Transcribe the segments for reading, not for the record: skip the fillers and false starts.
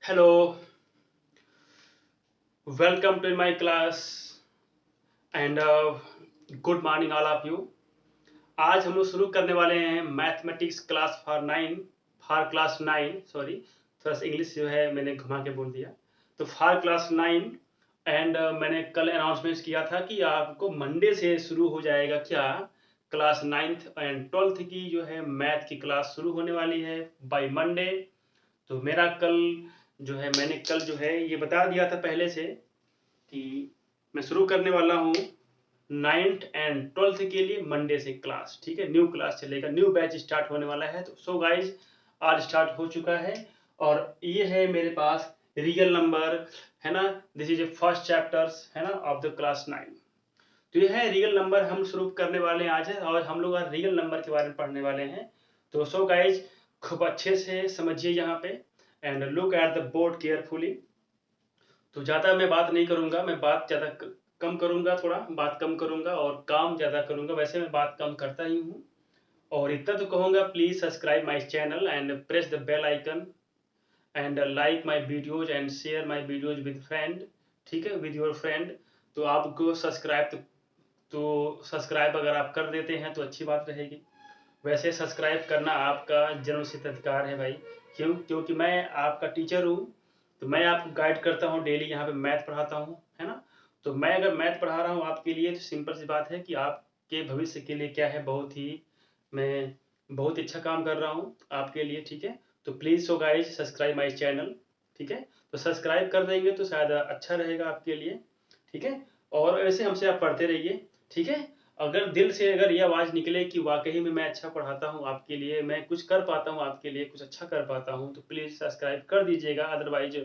Hello, welcome to my class and good morning all of you. आज हम लोग शुरू करने वाले हैं mathematics class for class 9 sorry, थोड़ा सा इंग्लिश जो है मैंने घुमा के बोल दिया। तो फॉर क्लास 9 एंड मैंने कल अनाउंसमेंट किया था कि आपको मंडे से शुरू हो जाएगा क्या, क्लास 9th एंड 12th की जो है मैथ की क्लास शुरू होने वाली है बाय मंडे। तो मेरा कल जो है मैंने कल जो है ये बता दिया था पहले से कि मैं शुरू करने वाला हूँ 9th एंड 12th के लिए मंडे से क्लास। ठीक है, न्यू क्लास चलेगा, न्यू बैच स्टार्ट होने वाला है। तो सो गाइज आज स्टार्ट हो चुका है और ये है मेरे पास रियल नंबर, है ना। This is a first chapters, है ना, ऑफ द क्लास 9। तो ये है रियल नंबर हम शुरू करने वाले हैं आज है और हम लोग आज रियल नंबर के बारे में पढ़ने वाले हैं। तो सो गाइज खूब अच्छे से समझिए यहाँ पे and look at the board carefully. तो ज़्यादा मैं बात नहीं करूँगा, मैं बात ज़्यादा कम करूँगा, थोड़ा बात कम करूँगा और काम ज़्यादा करूँगा। वैसे मैं बात कम करता ही हूँ और इतना तो कहूँगा, please subscribe my channel and press the bell icon and like my videos and share my videos with friend. ठीक है, विद योर फ्रेंड। तो आपको सब्सक्राइब अगर आप कर देते हैं तो अच्छी बात रहेगी। वैसे सब्सक्राइब करना आपका जन्मसिद्ध अधिकार है भाई। क्योंकि मैं आपका टीचर हूँ, तो मैं आपको गाइड करता हूँ, डेली यहाँ पे मैथ पढ़ाता हूँ, है ना। तो मैं अगर मैथ पढ़ा रहा हूँ आपके लिए तो सिंपल सी बात है कि आपके भविष्य के लिए क्या है, मैं बहुत ही अच्छा काम कर रहा हूँ आपके लिए। ठीक है, तो please so guys subscribe my channel. ठीक है, तो सब्सक्राइब कर देंगे तो शायद अच्छा रहेगा आपके लिए। ठीक है, और ऐसे हमसे आप पढ़ते रहिए। ठीक है, अगर दिल से अगर ये आवाज़ निकले कि वाकई में मैं अच्छा पढ़ाता हूँ आपके लिए, मैं कुछ कर पाता हूँ आपके लिए, कुछ अच्छा कर पाता हूँ, तो प्लीज़ सब्सक्राइब कर दीजिएगा, अदरवाइज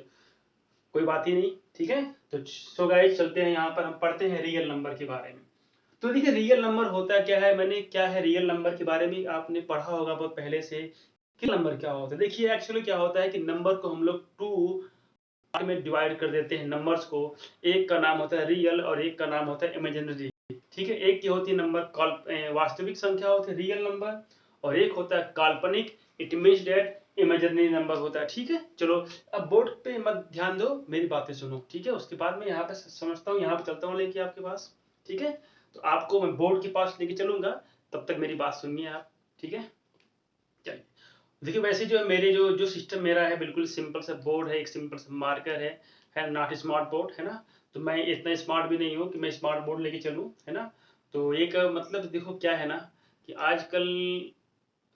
कोई बात ही नहीं। ठीक है, तो सो गाइस चलते हैं, यहाँ पर हम पढ़ते हैं रियल नंबर के बारे में। तो देखिए रियल नंबर होता क्या है, मैंने क्या है रियल नंबर के बारे में आपने पढ़ा होगा बहुत पहले से कि नंबर क्या होता है। देखिए एक्चुअली क्या होता है कि नंबर को हम लोग टू में डिवाइड कर देते हैं नंबर्स को। एक का नाम होता है रियल और एक का नाम होता है इमेजिनरी। ठीक है, एक की होती है नंबर वास्तविक संख्या होती है रियल नंबर, और एक होता है काल्पनिक, it means that imaginary number होता है। ठीक है, चलो अब बोर्ड पे मत ध्यान दो, मेरी बातें सुनो। ठीक है, उसके बाद मैं यहाँ पे समझता हूँ, यहाँ पे चलता हूँ लेके आपके पास। ठीक है, तो आपको मैं बोर्ड के पास लेके चलूंगा, तब तक मेरी बात सुनिए आप। ठीक है, चलिए। देखिए वैसे जो है मेरे जो जो सिस्टम मेरा है, बिल्कुल सिंपल सा बोर्ड है, एक सिंपल सा मार्कर है नॉट स्मार्ट बोर्ड, है ना। तो मैं इतना स्मार्ट भी नहीं हूँ कि मैं स्मार्ट बोर्ड लेके चलूँ, है ना। तो एक मतलब देखो क्या है ना कि आजकल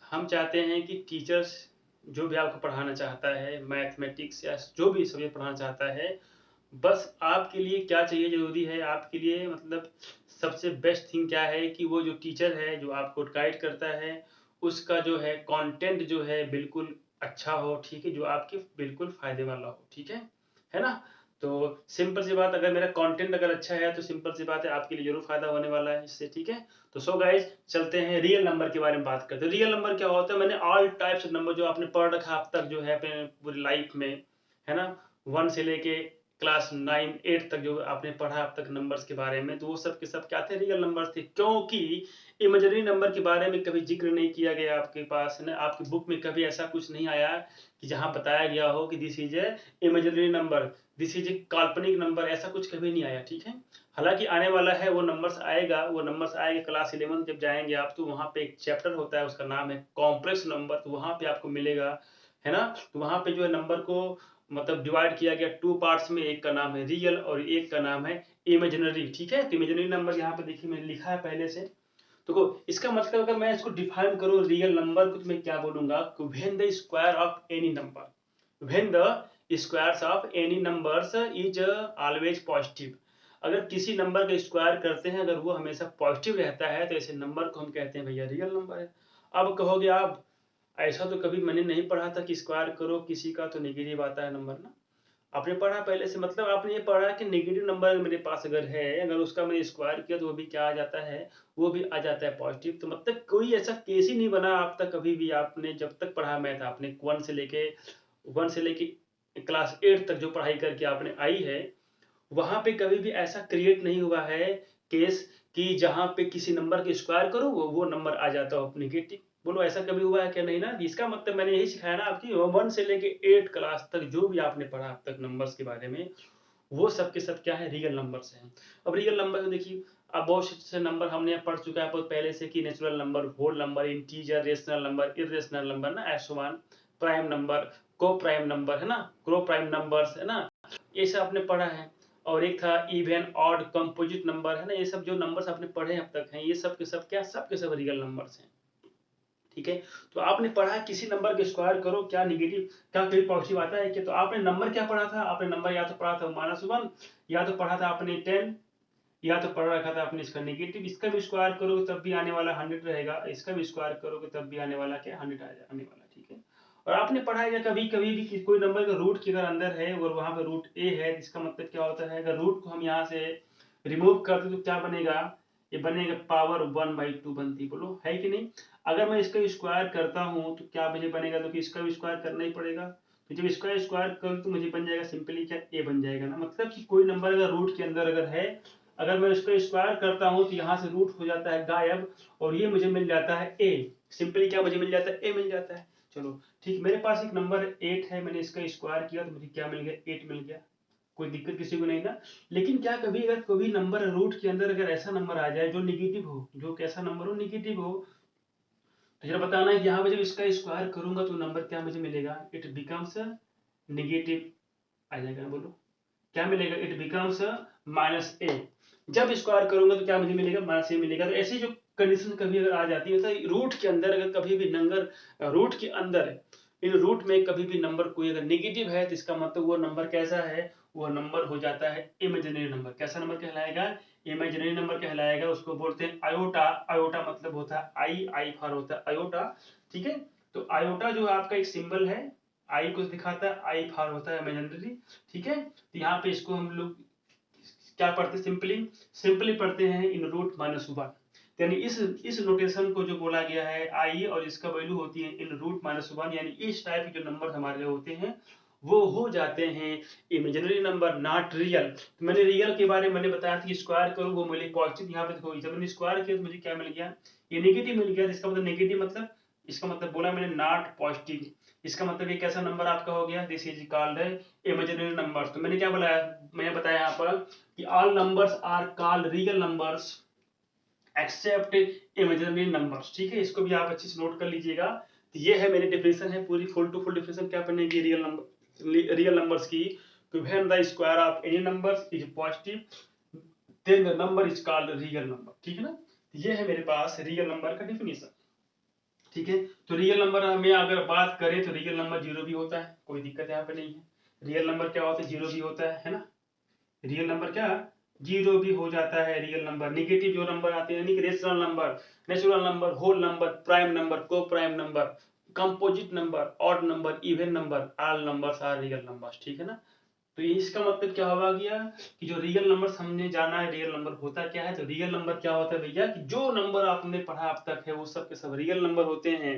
हम चाहते हैं कि टीचर्स जो भी आपको पढ़ाना चाहता है, मैथमेटिक्स या जो भी सब्जेक्ट पढ़ाना चाहता है, बस आपके लिए क्या चाहिए, ज़रूरी है आपके लिए, मतलब सबसे बेस्ट थिंग क्या है कि वो जो टीचर है जो आपको गाइड करता है, उसका जो है कंटेंट जो है बिल्कुल अच्छा हो। ठीक है, जो आपके बिल्कुल फ़ायदे वाला हो। ठीक है ना। तो सिंपल सी बात, अगर मेरा कंटेंट अगर अच्छा है तो सिंपल सी बात है आपके लिए ज़रूर फ़ायदा होने वाला है इससे। ठीक है, तो सो गाइस चलते हैं रियल नंबर के बारे में बात करते हैं। रियल नंबर क्या होता है, मैंने ऑल टाइप्स ऑफ नंबर जो आपने पढ़ रखा अब तक जो है अपने पूरी लाइफ में, है ना, 1 से लेके क्लास 9 8 तक जो आपने पढ़ा अब तक नंबर्स के बारे में, तो वो सब के सब क्या थे, रियल नंबर्स थे। क्योंकि इमेजिनरी नंबर के बारे में कभी जिक्र नहीं किया गया आपके पास, है ना। आपकी बुक में कभी ऐसा कुछ नहीं आया कि जहाँ बताया गया हो कि this is a imaginary number, this is a काल्पनिक नंबर, ऐसा कुछ कभी नहीं आया। ठीक है, हालांकि आने वाला है, वो नंबर्स आएगा क्लास 11 जब जाएंगे आप, तो वहाँ पे एक चैप्टर होता है, उसका नाम है कॉम्प्लेक्स नंबर, तो वहाँ पे आपको मिलेगा, है ना। तो वहाँ पे जो है नंबर को मतलब डिवाइड किया गया टू पार्ट्स में, एक का नाम है रियल और एक का नाम है इमेजिनरी। ठीक है, तो इमेजिनरी नंबर यहाँ पे देखिए मैंने लिखा है पहले से। तो इसका मतलब अगर मैं इसको डिफाइन करूँ रियल नंबर को, तो मैं क्या बोलूंगा, when the square of any number, when the squares of any numbers is always positive. अगर किसी नंबर का स्क्वायर करते हैं, अगर वो हमेशा पॉजिटिव रहता है, तो ऐसे नंबर को हम कहते हैं भैया रियल नंबर है। अब कहोगे आप, ऐसा तो कभी मैंने नहीं पढ़ा था कि स्क्वायर करो किसी का तो नेगेटिव आता है नंबर ना। आपने पढ़ा पहले से, मतलब आपने ये पढ़ा कि नेगेटिव नंबर मेरे पास अगर है, अगर उसका मैंने स्क्वायर किया तो वो भी क्या आ जाता है, वो भी आ जाता है पॉजिटिव। तो मतलब कोई ऐसा केस ही नहीं बना आप तक कभी भी, आपने जब तक पढ़ा मैथ, आपने वन से लेके क्लास 8 तक जो पढ़ाई करके आपने आई है, वहां पे कभी भी ऐसा क्रिएट नहीं हुआ है केस कि जहां पे किसी नंबर के स्क्वायर करो वो नंबर आ जाता हो नेगेटिव। बोलो ऐसा कभी हुआ है क्या? नहीं ना। इसका मतलब मैंने यही सिखाया ना आपकी 1 से लेके 8 क्लास तक जो भी आपने पढ़ा अब तक नंबर्स के बारे में, वो सब के सब क्या है? रियल नंबर्स हैं। अब रियल नंबर में देखिए, अब बहुत से नंबर हमने पढ़ चुका है बहुत पहले से कि natural number, whole number, integer, rational number, irrational number ना, एसोवन, prime number, coprime number है ना, क्रो प्राइम नंबर्स है ना, ये सब आपने पढ़ा है। और एक था इवन, ऑड, कंपोजिट नंबर है ना, ये सब जो नंबर्स आपने पढ़े अब तक हैं, ये सब के सब क्या, सब के सब रियल नंबर्स हैं। ठीक है, तो आपने पढ़ा किसी नंबर के स्क्वायर करो क्या निगेटिव, क्या कोई पॉजिटिव आता है कि? तो आपने नंबर क्या पढ़ा था? आपने नंबर या तो पढ़ा था -1, या तो पढ़ा था आपने 10, या तो पढ़ रखा था आपने इसका नेगेटिव। इसका भी स्क्वायर करोगे तब भी आने वाला 100 रहेगा, इसका भी स्क्वायर करोगे तब भी आने वाला क्या, 100 आने वाला। ठीक है, और आपने पढ़ा है कभी कभी भी कि कोई नंबर का रूट के अगर अंदर है और वहां पर रूट ए है, इसका मतलब क्या होता है? अगर रूट को हम यहाँ से रिमूव कर दे तो क्या बनेगा? ये बनेगा पावर 1/2 बनती। बोलो है कि नहीं? अगर मैं इसका स्क्वायर करता हूँ तो क्या मुझे बनेगा? तो इसका भी स्क्वायर करना ही पड़ेगा। तो जब इसका स्क्वायर करूँ तो मुझे बन जाएगा सिंपली क्या, ए बन जाएगा ना। मतलब कि कोई नंबर अगर रूट के अंदर अगर है, अगर मैं इसको स्क्वायर करता हूँ तो यहाँ से रूट हो जाता है गायब, और ये मुझे मिल जाता है ए। सिंपली क्या मुझे मिल जाता है? ए मिल जाता है। चलो ठीक, मेरे पास एक नंबर 8 है, मैंने इसका स्क्वायर किया तो मुझे क्या मिल गया? 8 मिल गया। कोई दिक्कत किसी को नहीं ना। लेकिन क्या कभी अगर कोई नंबर रूट के अंदर अगर ऐसा नंबर आ जाए जो निगेटिव हो, जो कैसा नंबर हो, निगेटिव हो, तो जरा बताना है कि यहाँ पे जब इसका स्क्वायर करूंगा तो नंबर क्या मुझे मिलेगा? इट बिकम्स निगेटिव आ जाएगा। बोलो क्या मिलेगा? It becomes -a। जब स्क्वायर करूंगा तो क्या मुझे मिलेगा? -a मिलेगा। तो ऐसी जो कंडीशन कभी अगर आ जाती है, मतलब रूट के अंदर अगर कभी भी नंबर, रूट के अंदर इन रूट में कभी भी नंबर कोई अगर नेगेटिव है तो इसका मतलब वो नंबर कैसा है? वो नंबर हो जाता है इमेजिनरी नंबर। कैसा नंबर कहलाएगा? इमेजिनरी नंबर कहलाएगा। उसको बोलते हैं आयोटा। आयोटा मतलब होता है आई, आई फॉर होता है आयोटा। ठीक है, तो आयोटा जो आपका एक सिंबल है, आई को दिखाता है, आई फॉर होता है इमेजिनरी। ठीक है, तो यहाँ पे इसको हम लोग क्या पढ़ते हैं? सिंपली पढ़ते हैं इन रूट -1। यानी इस नोटेशन को जो बोला गया है आई, और इसका वैल्यू होती है इन रूट -1, यानी इस टाइप के जो नंबर हमारे होते हैं वो हो जाते हैं इमेजिनरी नंबर, नॉट रियल। तो मैंने रियल के बारे में मैंने बताया था कि स्क्वायर करूँ वो मिले पॉजिटिव। यहाँ पे देखो जब मैंने स्क्वायर किया तो मुझे क्या मिल गया? ये नेगेटिव मिल गया। इसका मतलब नेगेटिव मतलब, इसका मतलब बोला मैंने नॉट पॉजिटिव। इसका मतलब ये कैसा नंबर आपका हो गया? This is called imaginary number. तो मैंने क्या बताया? मैंने बताया यहाँ पर कि all numbers are called real numbers except imaginary numbers. ठीक है, इसको भी आप अच्छे से नोट कर लीजिएगा। तो ये है मेरी डेफिनेशन है पूरी, फुल टू फुल डेफिनेशन क्या बनेगी रियल नंबर्स की? तो when the square of any numbers is positive then the number is called real number. ठीक है ना, ये है मेरे पास रियल नंबर का डेफिनेशन। ठीक है, तो रियल नंबर में अगर बात करें तो रियल नंबर जीरो भी होता है, कोई दिक्कत यहाँ पे नहीं है। रियल नंबर क्या होता है? जीरो भी होता है ना। रियल नंबर क्या, जीरो भी हो जाता है रियल नंबर। निगेटिव जो नंबर आते हैं, यानी कि rational number, natural number, whole number, prime number, coprime number, composite number, odd number, even number, all numbers are real numbers. ठीक है ना, तो इसका मतलब क्या होगा गया कि जो रियल नंबर हमने जाना है रियल नंबर होता क्या है? तो रियल नंबर क्या होता है भैया कि जो नंबर आपने पढ़ा अब तक है वो सब के सब रियल नंबर होते हैं।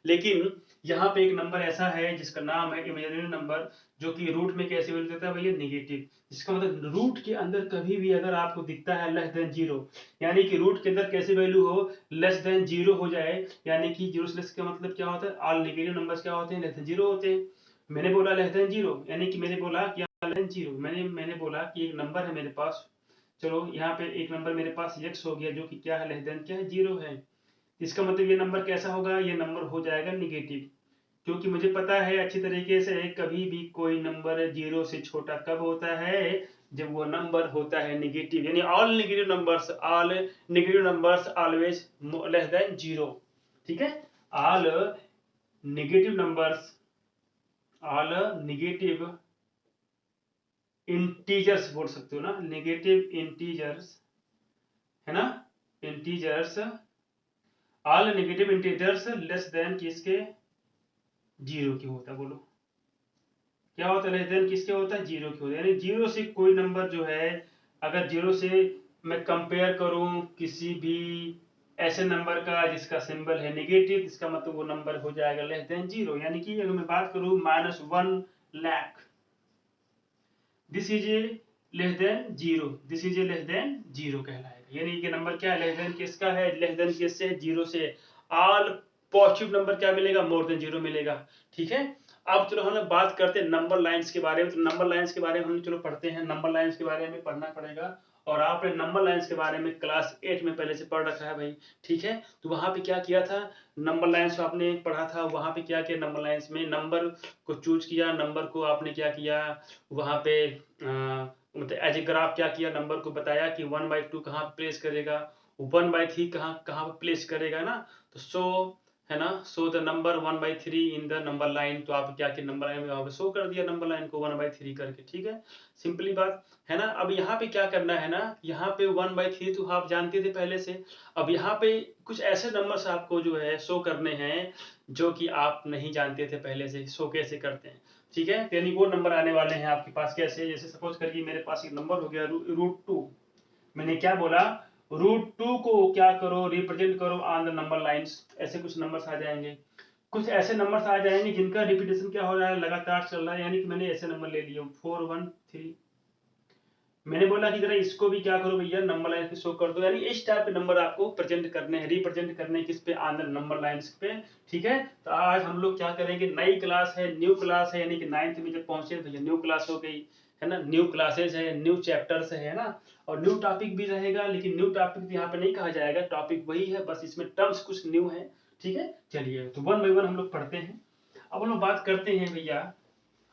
लेकिन यहाँ पे एक नंबर ऐसा है जिसका नाम है इमेजिनरी नंबर, जो कि रूट में कैसे वैल्यू देता है भैया? नेगेटिव। इसका मतलब रूट के अंदर कभी भी अगर आपको दिखता है लेस देन जीरो, यानी कि रूट के अंदर कैसे वैल्यू हो? लेस देन जीरो हो जाए, यानी कि जीरो से लेस का मतलब क्या होता है? ऑल नेगेटिव नंबर्स क्या होते हैं? लेस देन जीरो होते हैं। मैंने बोला लेस देन जीरो, यानी कि मैंने बोला कि जीरो, मैंने बोला कि एक नंबर है मेरे पास, चलो यहाँ पे एक नंबर मेरे पास x हो गया जो कि क्या है? लेस देन क्या है? जीरो है। इसका मतलब ये नंबर कैसा होगा? ये नंबर हो जाएगा निगेटिव, क्योंकि मुझे पता है अच्छी तरीके से कभी भी कोई नंबर जीरो से छोटा कब होता है? जब वो नंबर होता है निगेटिव, यानी all negative numbers always less than zero. ठीक है, all negative numbers, all negative integers बोल सकते हो ना, नेगेटिव इंटीजर्स है ना, integers, all negative integers less than किसके? जीरो के होता है। बोलो क्या होता है? लेस देन किसके होता है? जीरो के होता है। यानी जीरो से कोई नंबर जो है, अगर जीरो से मैं कंपेयर करूं किसी भी ऐसे नंबर का जिसका सिंबल है नेगेटिव, इसका मतलब वो नंबर हो जाएगा लेस देन जीरो। यानी कि अगर मैं बात करूं -1 lakh, this is a less than zero, this is a less than zero कहलाएगा। यानी कि नंबर क्या है? लेस देन किसका है? लेस देन किससे? जीरो से। ऑल पॉजिटिव नंबर क्या मिलेगा, मोर देन 0 मिलेगा। ठीक है, अब चलो हम लोग बात करते हैं नंबर लाइंस के बारे में। तो नंबर लाइंस के बारे में हम चलो पढ़ते हैं, नंबर लाइंस के बारे में पढ़ना पड़ेगा। और आपने नंबर लाइंस के बारे में क्लास 8 में पहले से पढ़ रखा है भाई। ठीक है, तो वहां पे क्या किया था, नंबर लाइंस आपने पढ़ा था, वहां पे क्या किया, नंबर लाइंस में नंबर को चूज किया, नंबर को आपने क्या किया वहां पे मतलब एज ए ग्राफ क्या किया, नंबर को बताया कि 1/2 कहाँ प्लेस करेगा, 1/3 कहाँ कहाँ प्लेस करेगा ना। तो सो है ना, so the number 1/3 in the number line. तो आप क्या किया, नंबर लाइन में वहां पे शो कर दिया नंबर लाइन को 1/3 करके। ठीक है, सिंपली बात है ना। अब यहाँ पे क्या करना है ना, यहाँ पे 1/3 तो आप जानते थे पहले से। अब यहाँ पे कुछ ऐसे नंबर्स आपको जो है शो करने हैं जो कि आप नहीं जानते थे पहले से, शो कैसे करते हैं। ठीक है, यानी वो नंबर आने वाले हैं आपके पास कैसे, जैसे सपोज करिए मेरे पास एक नंबर हो गया √2। मैंने क्या बोला, √2 को क्या करो, रिप्रेजेंट करो ऑन द नंबर लाइंस। ऐसे कुछ नंबर्स आ जाएंगे, कुछ ऐसे नंबर्स आ जाएंगे जिनका रिपीटेशन क्या हो रहा है, लगातार चल रहा है। यानी कि मैंने ऐसे नंबर ले लिए 4 1 3। मैंने बोला कि जरा इसको भी क्या करो भैया, नंबर लाइन पे शो कर दो। यानी इस टाइप के नंबर आपको प्रेजेंट करने हैं, रिप्रेजेंट करने हैं किस पे, ऑन द नंबर लाइंस पे। ठीक है, तो आज हम लोग क्या करेंगे, नई क्लास है, न्यू क्लास है, यानी कि 9th में जब पहुंचे भैया न्यू क्लास हो गई है ना, न्यू क्लासेस है, न्यू चैप्टर्स है ना। और न्यू टॉपिक भी रहेगा, लेकिन न्यू टॉपिक यहाँ पे नहीं कहा जाएगा, टॉपिक वही है, बस इसमें टर्म्स कुछ न्यू है। ठीक है, चलिए तो 1 by 1 हम लोग पढ़ते हैं। अब हम लोग बात करते हैं भैया,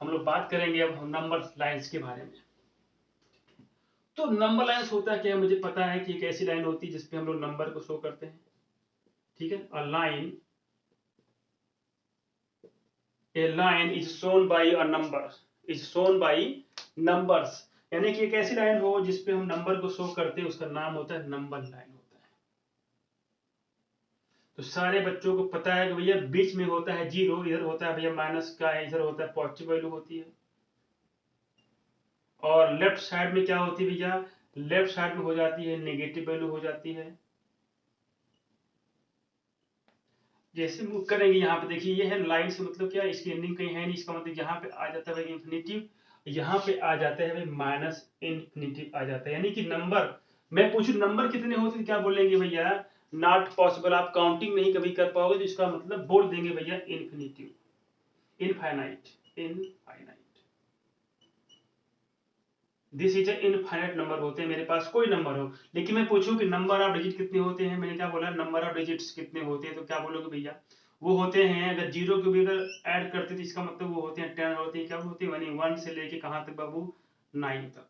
हम लोग बात करेंगे अब नंबर लाइंस के बारे में। तो नंबर लाइन्स होता है क्या, मुझे पता है कि एक ऐसी लाइन होती है जिसपे हम लोग नंबर को शो करते हैं। ठीक है, a line is shown by a number, is shown by numbers. यानी कि एक ऐसी लाइन हो जिसपे हम नंबर को शो करते हैं, उसका नाम होता है नंबर लाइन होता है। तो सारे बच्चों को पता है कि भैया बीच में होता है 0, इधर होता है भैया माइनस का, इधर होता है पॉजिटिव वैल्यू होती है। और लेफ्ट साइड में क्या होती है भैया, लेफ्ट साइड में हो जाती है नेगेटिव वैल्यू हो जाती है। जैसे मूव करेंगे यहाँ पे देखिए, ये है लाइन से मतलब क्या, इसकी एंडिंग कहीं है नहीं, इसका मतलब यहाँ पे आ जाता है भाई इंफिनिटिव, यहाँ पे आ जाता है भाई माइनस इंफिनिटिव आ जाता है। यानी कि नंबर, मैं पूछूं नंबर कितने होते तो क्या बोलेंगे भैया, नॉट पॉसिबल। आप काउंटिंग नहीं कभी कर पाओगे, तो इसका मतलब बोल देंगे भैया infinitive, infinite, infinite. This is infinite number होते हैं मेरे पास, कोई नंबर हो। लेकिन मैं पूछूं कि नंबर ऑफ डिजिट कितने होते हैं, मैंने क्या बोला, नंबर ऑफ डिजिट्स कितने होते हैं, तो क्या बोलोगे भैया, वो होते हैं, अगर जीरो को भी अगर ऐड करते तो इसका मतलब वो होते हैं 10 होते हैं। क्या होते हैं, यानी 1 से लेके कहां तक बाबू, 9 तक।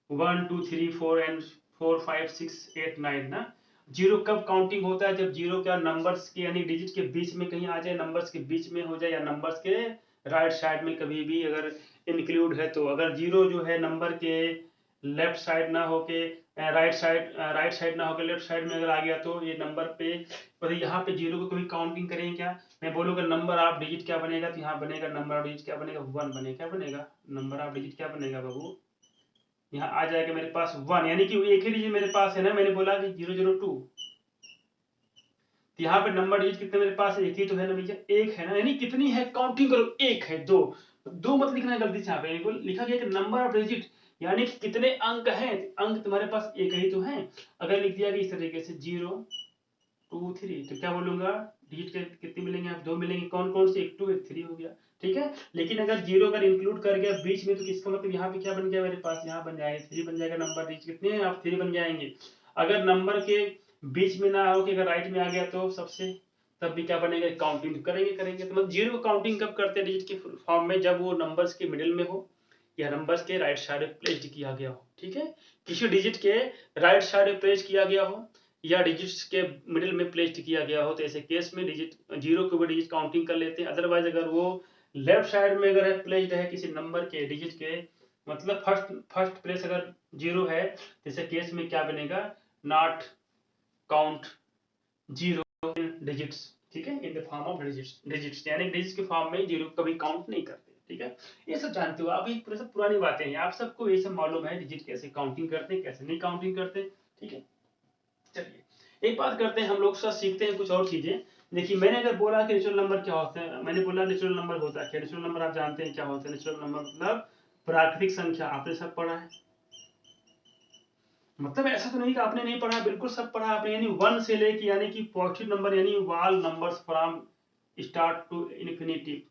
1 2 3 4 एंड 4 5 6 8 9 ना। जीरो कब काउंटिंग होता है, जब जीरो क्या नंबर्स के यानी डिजिट के बीच में कहीं आ जाए, नंबर्स के बीच में हो जाए, या नंबर्स के राइट साइड में कभी भी अगर इंक्लूड है। तो अगर जीरो जो है नंबर के लेफ्ट साइड ना होके राइट साइड ना होकर लेफ्ट साइड में अगर आ गया, तो ये नंबर पे, और यहाँ पे जीरो को कभी काउंटिंग करेंगे क्या, मैं बोलूंगा नंबर ऑफ डिजिट क्या बनेगा, तो यहाँ बनेगा नंबर ऑफ डिजिट क्या बनेगा, 1 बनेगा। क्या बनेगा, नंबर ऑफ डिजिट क्या बनेगा बाबू, यहाँ आ जाएगा मेरे पास 1। यानी कि एक ही डिजिट मेरे पास है ना, मैंने बोला कि 002। तो यहाँ पे नंबर डिजिट कितने मेरे पास, एक ही तो है ना भैया, एक है ना। यानी कितनी है, काउंटिंग करो, एक है, दो, दो मत लिखना है गलती से। यहाँ पे लिखा गया कि नंबर ऑफ डिजिट, यानी कितने अंक हैं, अंक तुम्हारे पास एक ही तो है। अगर लिख दिया गया इस तरीके से 0 2 3, तो क्या बोलूंगा, डिजिट के कितने मिलेंगे, आप 2 मिलेंगे। कौन कौन से, एक 2 एक 3 हो गया। ठीक है, लेकिन अगर जीरो अगर इंक्लूड कर गया बीच में, तो इसका मतलब यहाँ पे क्या बन गया मेरे पास, यहाँ बन जाएगा 3 बन जाएगा। नंबर डिजिट कितने हैं, आप 3 बन जाएंगे। अगर नंबर के बीच में ना हो कि अगर राइट में आ गया तो सबसे, तब भी क्या बनेगा, काउंटिंग करेंगे करेंगे। तो मतलब जीरो को काउंटिंग कब करते हैं डिजिट के फॉर्म में, जब वो नंबर्स के मिडिल में हो या नंबर्स के राइट साइड में प्लेस्ड किया गया हो। ठीक है, किसी डिजिट के राइट साइड में प्लेस किया गया हो या डिजिट्स के मिडिल में प्लेस्ड किया गया हो, तो ऐसे केस में डिजिट जीरो को भी डिजिट काउंटिंग कर लेते हैं। अदरवाइज अगर वो लेफ्ट साइड में अगर प्लेस्ड है किसी नंबर के डिजिट के, मतलब फर्स्ट प्लेस अगर जीरो है, जैसे केस में क्या बनेगा, not count zero in digits. ठीक है, इन the form of digits, digits यानी डिजिट्स के फॉर्म में जीरो कभी काउंट नहीं करते। ठीक है, ये सब जानते हो आप, ये पूरे सब पुरानी बातें हैं, आप सबको ये सब मालूम है, डिजिट कैसे काउंटिंग करते हैं कैसे नहीं काउंटिंग करते। ठीक है, चलिए एक बात करते हैं, हम लोग साथ सीखते हैं कुछ और चीजें। देखिए मैंने अगर बोला कि नेचुरल नंबर क्या होता है, मैंने बोला नेचुरल नंबर होता है क्या, नेचुरल नंबर आप जानते हैं क्या होता है, नेचुरल नंबर मतलब प्राकृतिक संख्या, आपने सब पढ़ा है। मतलब ऐसा तो नहीं कि आपने नहीं पढ़ा, बिल्कुल सब पढ़ा आपने, यानी 1 से लेके यानी कि पॉजिटिव नंबर यानी whole numbers from start to infinity,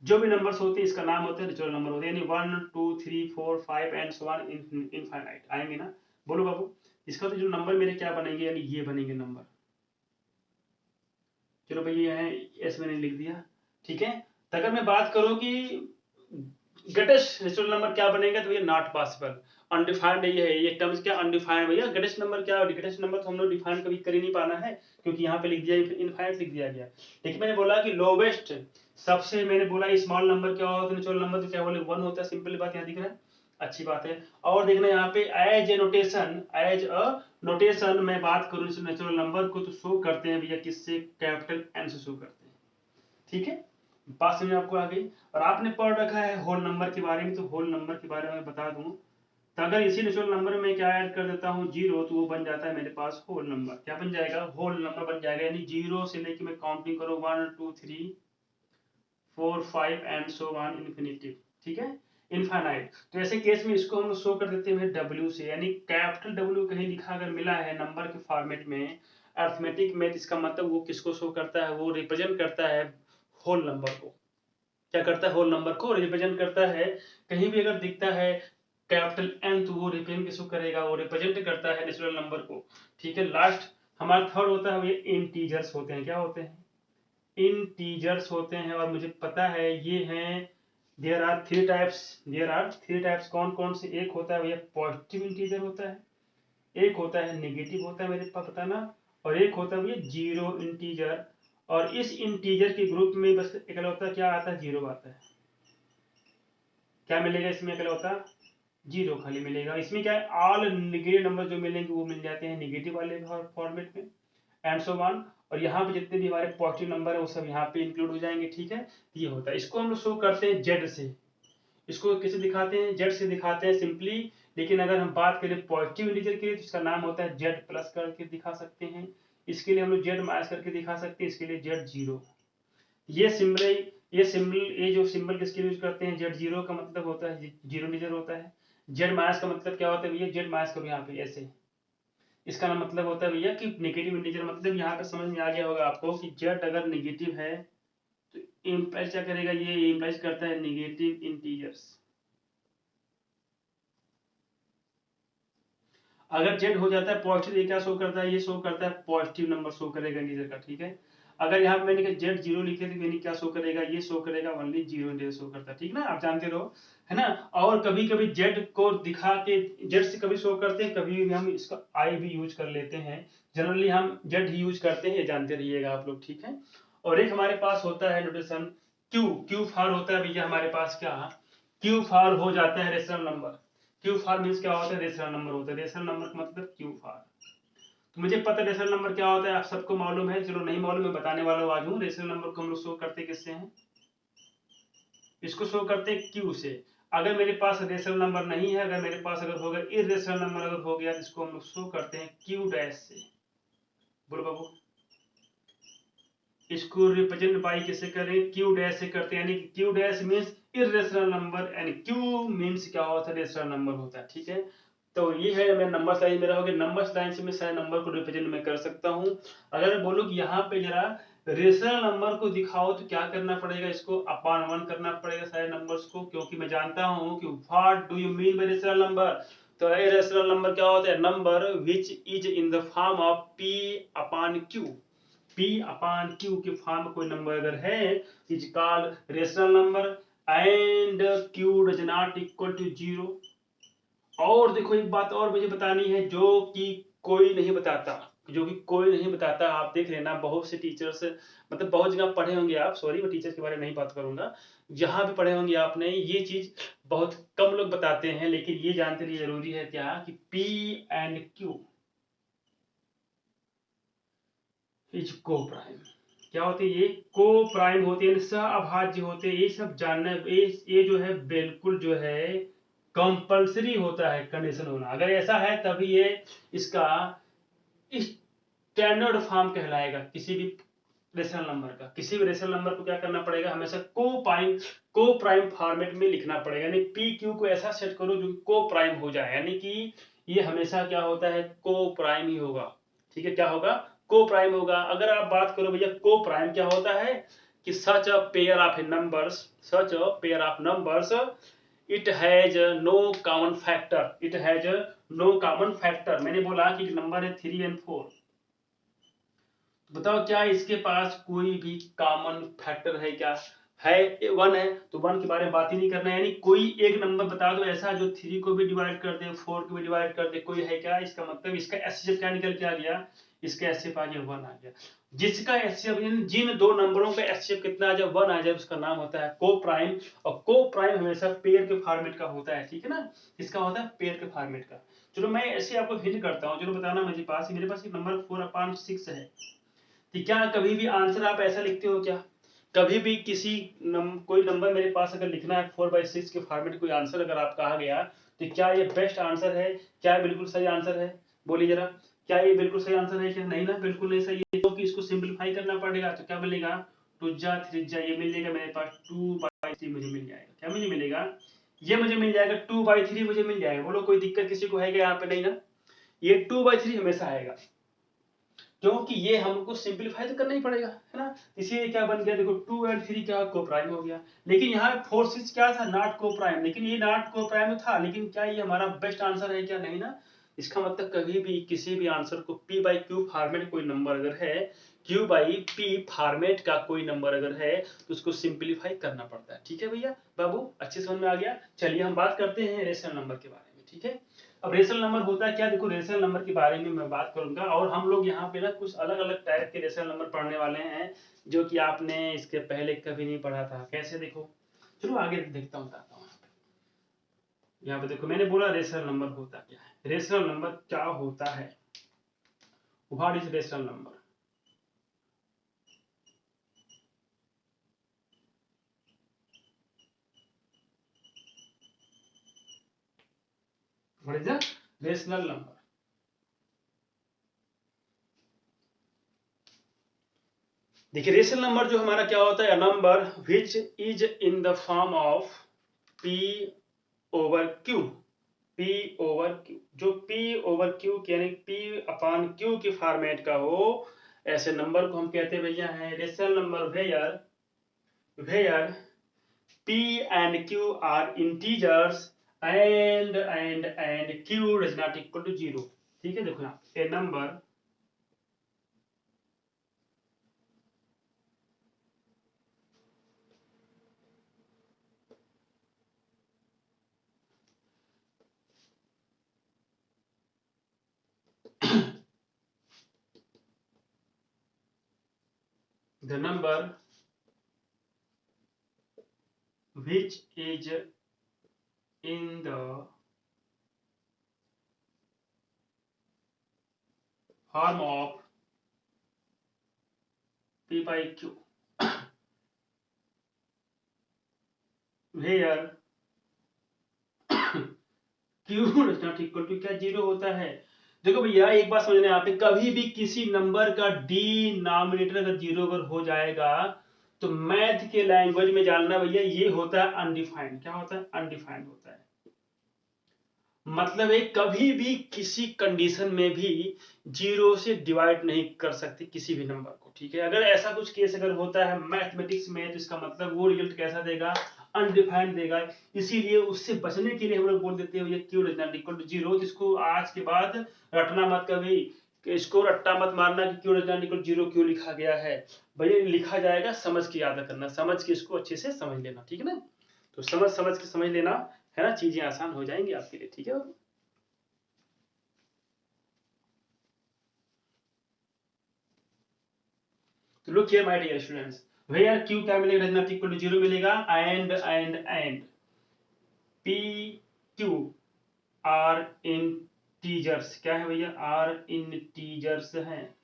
जो भी नंबर्स होते हैं इसका नाम होता है नेचुरल नंबर होते हैं, यानी 1 2 3 4 5 एंड सो ऑन इनफाइनाइट आएंगे ना। बोलो बाबू, इसका तो जो नंबर मेरे क्या बनेंगे, यानी ये बनेंगे नंबर। चलो भाई ये है, ऐसे मैंने लिख दिया, ठीक है। तो अगर मैं बात करूं कि ग्रेटेस्ट नेचुरल नंबर क्या बनेगा, तो ये नॉट पॉसिबल, अनडिफाइंड ये है, ये टर्म्स क्या अनडिफाइंड, भैया ग्रेटेस्ट नंबर क्या, ग्रेटेस्ट नंबर तो हम लोग डिफाइन कभी कर ही नहीं पाना है, क्योंकि यहाँ पे लिख दिया इनफाइनाइट लिख दिया गया। लेकिन मैंने बोला कि लोवेस्ट, सबसे मैंने बोला स्मॉल नंबर क्या होता है नेचुरल नंबर, तो क्या बोले 1 होता है, सिंपल बात यहाँ दिख रहा है, अच्छी बात है। और देखना यहाँ पे एज अ नोटेशन मैं बात करूं इस नेचुरल नंबर को, तो शो करते हैं भैया किससे, कैपिटल एन से शो करते हैं, ठीक है। बात समझ आपको आ गई। और आपने पढ़ रखा है होल नंबर के बारे में, तो होल नंबर के बारे में बता दूं, तो अगर इसी नेचुरल नंबर में क्या ऐड कर देता हूँ 0, तो वो बन जाता है मेरे पास होल नंबर, क्या बन जाएगा, होल नंबर बन जाएगा, यानी 0 से लेके मैं काउंटिंग करूँ 1 2 3 4 5 एंड सो ऑन इन्फिनिटी, ठीक है, इनफाइनाइट। तो ऐसे केस में इसको हम शो कर देते हैं W से, यानी कैपिटल W कहीं लिखा अगर मिला है नंबर के फॉर्मेट में अर्थमेटिक में, इसका मतलब वो किसको शो करता है, वो रिप्रेजेंट करता है होल नंबर को, क्या करता है, होल नंबर को रिप्रेजेंट करता है। कहीं भी अगर दिखता है कैपिटल एन, तो वो रिप्रेजेंट किसको करेगा, वो रिप्रेजेंट करता है नेचुरल नंबर को, ठीक है। लास्ट हमारा थर्ड होता है, ये इंटीजर्स होते हैं, क्या होते हैं, इंटीजर्स होते हैं, और मुझे पता है ये हैं, देयर आर थ्री टाइप्स, कौन कौन से, एक होता है भैया पॉजिटिव इंटीजर होता है, एक होता है नेगेटिव होता है, मेरे पास बताना, और एक होता है भैया जीरो इंटीजर। और इस इंटीजर के ग्रुप में बस इकलौता क्या आता है, जीरो आता है, क्या मिलेगा इसमें, इकलौता जीरो खाली मिलेगा। इसमें क्या है, ऑल नेगेटिव नंबर जो मिलेंगे वो मिल जाते हैं नेगेटिव वाले फॉर्मेट में, एंड सो वन। और यहाँ पे जितने भी हमारे पॉजिटिव नंबर है वो सब यहाँ पे इंक्लूड हो जाएंगे, ठीक है। ये होता है, इसको हम लोग शो करते हैं जेड से, इसको कैसे दिखाते हैं, जेड से दिखाते हैं सिंपली। लेकिन अगर हम बात करें पॉजिटिव इंटीजर के लिए, तो इसका नाम होता है जेड प्लस करके दिखा सकते हैं, इसके लिए हम लोग जेड माइनस करके दिखा सकते हैं, इसके लिए जेड जीरो। ये सिंबल ये जो सिंबल किसके यूज करते हैं, जेड जीरो का मतलब होता है जीरो इंटीजर होता है। जेड माइनस का मतलब क्या होता है भैया, जेड माइनस करो यहाँ पे ऐसे, इसका ना मतलब होता है भैया कि नेगेटिव इंटीजर, मतलब यहाँ पे समझ में आ गया होगा आपको कि जेड अगर नेगेटिव है तो इम्प्लाइज क्या करेगा, ये इम्प्लाइज करता है नेगेटिव इंटीजर्स। अगर जेड हो जाता है पॉजिटिव, ये क्या शो करता है, ये शो करता है पॉजिटिव नंबर शो करेगा इंटीजर का, ठीक है। अगर यहाँ पे मैंने कहा जेड जीरो लिखे तो मैंने क्या शो करेगा, ये शो करेगा ओनली जीरो इंटीजर शो करता है, ठीक ना, आप जानते रहो, है ना। और कभी कभी जेड को दिखा के जेड से कभी शो करते हैं, कभी हम इसका आई भी यूज कर लेते हैं, जनरली हम जेड ही यूज करते हैं, ये जानते रहिएगा आप लोग, ठीक है। और एक हमारे पास होता है नोटेशन क्यू, क्यू फॉर होता है भैया हमारे पास क्या, क्यू फॉर हो जाता है रेशनल नंबर। क्यू फार मीन्स क्या होता है, रेशनल नंबर होता है, रेशनल नंबर का मतलब क्यू फार। तो मुझे पता है रेशनल नंबर क्या होता है, आप सबको मालूम है, चलो नहीं मालूम मैं बताने वाला हूँ आज हूँ। रेशनल नंबर को हम लोग शो करते किससे हैं, इसको शो करते हैं क्यू से। अगर मेरे पास रेशनल नंबर नहीं है, अगर मेरे पास अगर होगा इरेशनल नंबर अगर हो गया, तो इसको हम लोग शो करते हैं क्यू डैश से। बोलो बाबू, इसको रिप्रेजेंट बाई किसे करें, क्यू डैश से करते हैं, यानी Q dash means irrational number, and Q means क्या होता है, रेशनल नंबर होता है, ठीक है। तो ये है मैं नंबर लाइन मेरा हो गया, नंबर लाइन से मैं सारे नंबर को रिप्रेजेंट मैं कर सकता हूँ। अगर मैं बोलूँ कि यहाँ पे जरा रेशनल नंबर को दिखाओ, तो क्या करना पड़ेगा, इसको अपॉन 1 करना पड़ेगा सारे नंबर्स को, क्योंकि मैं जानता हूँ कि what do you mean by rational number. तो रेशनल नंबर क्या होता है, number which is in the form of p upon q, p upon q के फॉर्म में कोई नंबर अगर है is called rational number, and q does not equal to 0। और देखो एक बात और मुझे बतानी है, जो कि कोई नहीं बताता, जो कि कोई नहीं बताता, आप देख लेना बहुत से टीचर्स, मतलब बहुत जगह पढ़े होंगे आप, सॉरी मैं टीचर्स के बारे में नहीं बात करूंगा, जहां भी पढ़े होंगे आपने, ये चीज बहुत कम लोग बताते हैं, लेकिन ये जानते रहिए जरूरी है क्या, कि P एंड Q इज को प्राइम, क्या होते हैं ये, को प्राइम होते हैं, सहअभाज्य होते हैं, ये सब जानना, ये जो है बिल्कुल जो है कंपलसरी होता है कंडीशन होना, अगर ऐसा है तभी ये इसका स्टैंडर्ड फॉर्म कहलाएगा किसी भी रेशनल नंबर का। किसी भी रेशनल नंबर को क्या करना पड़ेगा, हमेशा को प्राइम फॉर्मेट में लिखना पड़ेगा, यानी पी क्यू को ऐसा सेट करो जो को प्राइम हो जाए, यानी कि ये हमेशा क्या होता है, को प्राइम ही होगा। ठीक है, क्या होगा, को प्राइम होगा। अगर आप बात करो भैया को प्राइम क्या होता है, कि such a pair of numbers, such a pair of numbers, it has no common factor, it has no common factor. मैंने बोला कि नंबर है 3 और 4, बताओ क्या इसके पास कोई भी कॉमन फैक्टर है क्या, है 1 है, तो 1 के बारे में बात ही नहीं करना है। यानी कोई एक नंबर बता दो ऐसा जो 3 को भी डिवाइड कर दे, 4 को भी डिवाइड कर दे, कोई है क्या? इसका मतलब इसका एचसीएफ क्या निकल के आ गया, इसका एचसीएफ आ गया 1 आ गया। जिसका एचसीएफ, जिन दो नंबरों का एचसीएफ कितना आ जाए, 1 आ जाए, उसका नाम होता है को प्राइम। और को प्राइम हमेशा पेयर के फॉर्मेट का होता है, ठीक है ना, इसका होता है पेयर के फॉर्मेट का। चलो मैं ऐसे आपको हिंट करता हूँ, चलो बताना मेरे पास एक नंबर 4/6 है, कि क्या कभी भी आंसर आप ऐसा लिखते हो क्या, कभी भी किसी कोई नंबर मेरे पास अगर लिखना है 4/6 के फॉर्मेट कोई आंसर अगर आप कहा गया, तो क्या ये बेस्ट आंसर है, क्या ये बिल्कुल सही आंसर है? बोलिए जरा, क्या ये बिल्कुल सही आंसर है क्या? नहीं ना, बिल्कुल नहीं सही है, क्योंकि इसको सिंपलीफाई करना पड़ेगा। तो क्या मिलेगा, 2 ये मिल जाएगा मेरे पास, 2/3 मुझे मिल जाएगा। क्या मुझे मिलेगा, ये मुझे मिल जाएगा, 2/3 मुझे मिल जाएगा। बोलो कोई दिक्कत किसी को है क्या यहाँ पे? नहीं ना, ये 2/3 हमेशा आएगा, क्योंकि ये हमको सिंपलीफाई तो करना ही पड़ेगा, है ना। इसीलिए क्या बन गया, देखो 2 और 3 क्या को प्राइम हो गया। लेकिन यहाँ 4/6 क्या था, नॉट को प्राइम, लेकिन ये नॉट को प्राइम था, लेकिन क्या ये हमारा बेस्ट आंसर है क्या? नहीं ना। इसका मतलब कभी भी किसी भी आंसर को p/q फॉर्मेट कोई नंबर अगर है, q/p फॉर्मेट का कोई नंबर अगर है, तो उसको सिंपलीफाई करना पड़ता है। ठीक है भैया बाबू, अच्छे समझ में आ गया। चलिए हम बात करते हैं रेशनल नंबर के बारे में। ठीक है, अब रेशनल नंबर होता है क्या, देखो रेशनल नंबर के बारे में मैं बात करूंगा, और हम लोग यहाँ पे ना कुछ अलग अलग टाइप के रेशनल नंबर पढ़ने वाले हैं, जो कि आपने इसके पहले कभी नहीं पढ़ा था। कैसे, देखो चलो आगे देखता हूँ, बताता हूँ। यहाँ पे देखो मैंने बोला रेशनल नंबर होता क्या है, रेशनल नंबर क्या होता है, what is rational number. What is the rational number. देखिए रेशनल नंबर जो हमारा क्या होता है, number which is in the form of p over q, p over q, जो p ओवर q यानी p/q के फॉर्मेट का हो, ऐसे नंबर को हम कहते हैं भैया है rational number. Where p and q are integers and q does not equal to 0। ठीक है, देखो यहाँ a number the number which is in the form of p/q where q does not equal to क्या 0 होता है। देखो भैया एक बात समझना, यहाँ पे कभी भी किसी नंबर का डिनोमिनेटर अगर 0 अगर हो जाएगा, तो मैथ के लैंग्वेज में जानना भैया, ये होता है अनडिफाइंड। क्या होता है, अनडिफाइंड होता है। मतलब है कभी भी किसी कंडीशन में भी 0 से डिवाइड नहीं कर सकते किसी भी नंबर को। ठीक है, अगर ऐसा कुछ केस अगर होता है मैथमेटिक्स में, तो इसका मतलब वो रिजल्ट कैसा देगा, अनडिफाइंड देगा। इसीलिए उससे बचने के लिए हम लोग बोल देते हैं ये q does not equal to 0। जिसको आज के बाद रटना मत कभी, इसको रट्टा मत मारना कि q डज नॉट इक्वल 0 क्यों लिखा गया है। भैया लिखा जाएगा, समझ के याद करना, समझ के इसको अच्छे से समझ लेना। ठीक है ना, तो समझ समझ के समझ लेना, है ना, चीजें आसान हो जाएंगी आपके लिए। ठीक है, तो look here my dear students, where q क्या मिलेगा, डज नॉट इक्वल टू 0 मिलेगा, and p q are integers. क्या है भैया, आर इंटीजर्स हैं।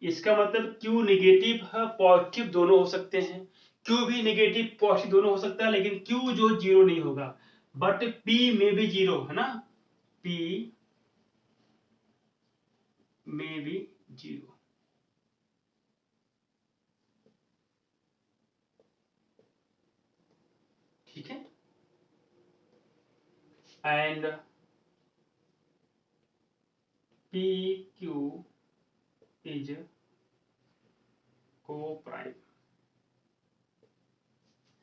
इसका मतलब q निगेटिव है पॉजिटिव दोनों हो सकते हैं, q भी निगेटिव पॉजिटिव दोनों हो सकता है, लेकिन q जो 0 नहीं होगा, बट p में भी 0 है ना, p में भी 0। ठीक है, एंड पी क्यू इज को प्राइम,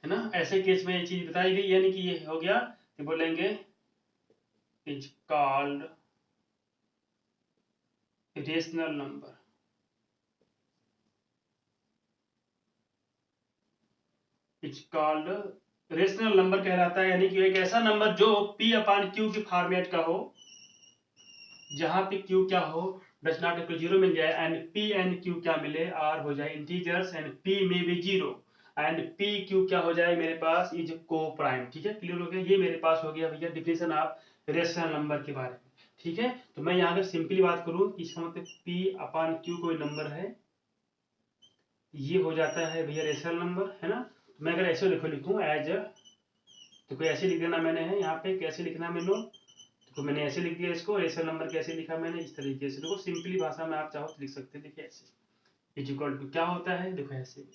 है ना। ऐसे केस में ये चीज बताई गई, यानी कि ये हो गया, तो बोलेंगे is called rational number. Is called rational number कहलाता है, यानी कि एक ऐसा नंबर जो P अपान Q के फॉर्मेट का हो, जहां पे Q क्या हो, डज नॉट इक्वल जीरो मिल जाए, एंड P एंड Q क्या मिले, R हो जाए इंटीजर्स, एंड P में भी जीरो, एंड P Q क्या हो जाए मेरे पास, इज को प्राइम। ठीक है, क्लियर हो गया। ये मेरे पास हो गया भैया डिफिनेशन ऑफ रेशनल नंबर के बारे में। ठीक है, तो मैं यहाँ पर सिंपली बात करूँ, इसका मतलब P अपान Q कोई नंबर है, ये हो जाता है भैया रेशनल नंबर, है ना। तो मैं अगर ऐसे लिखूँ एज, तो कोई ऐसे लिख देना मैंने है, यहाँ पे कैसे लिखना मैंने, तो मैंने ऐसे लिख दिया इसको, रेशनल नंबर कैसे लिखा मैंने, इस तरीके से। देखो सिंपली भाषा में आप चाहो तो लिख सकते हैं, देखिए ऐसे, इज इक्वल टू क्या होता है, देखो ऐसे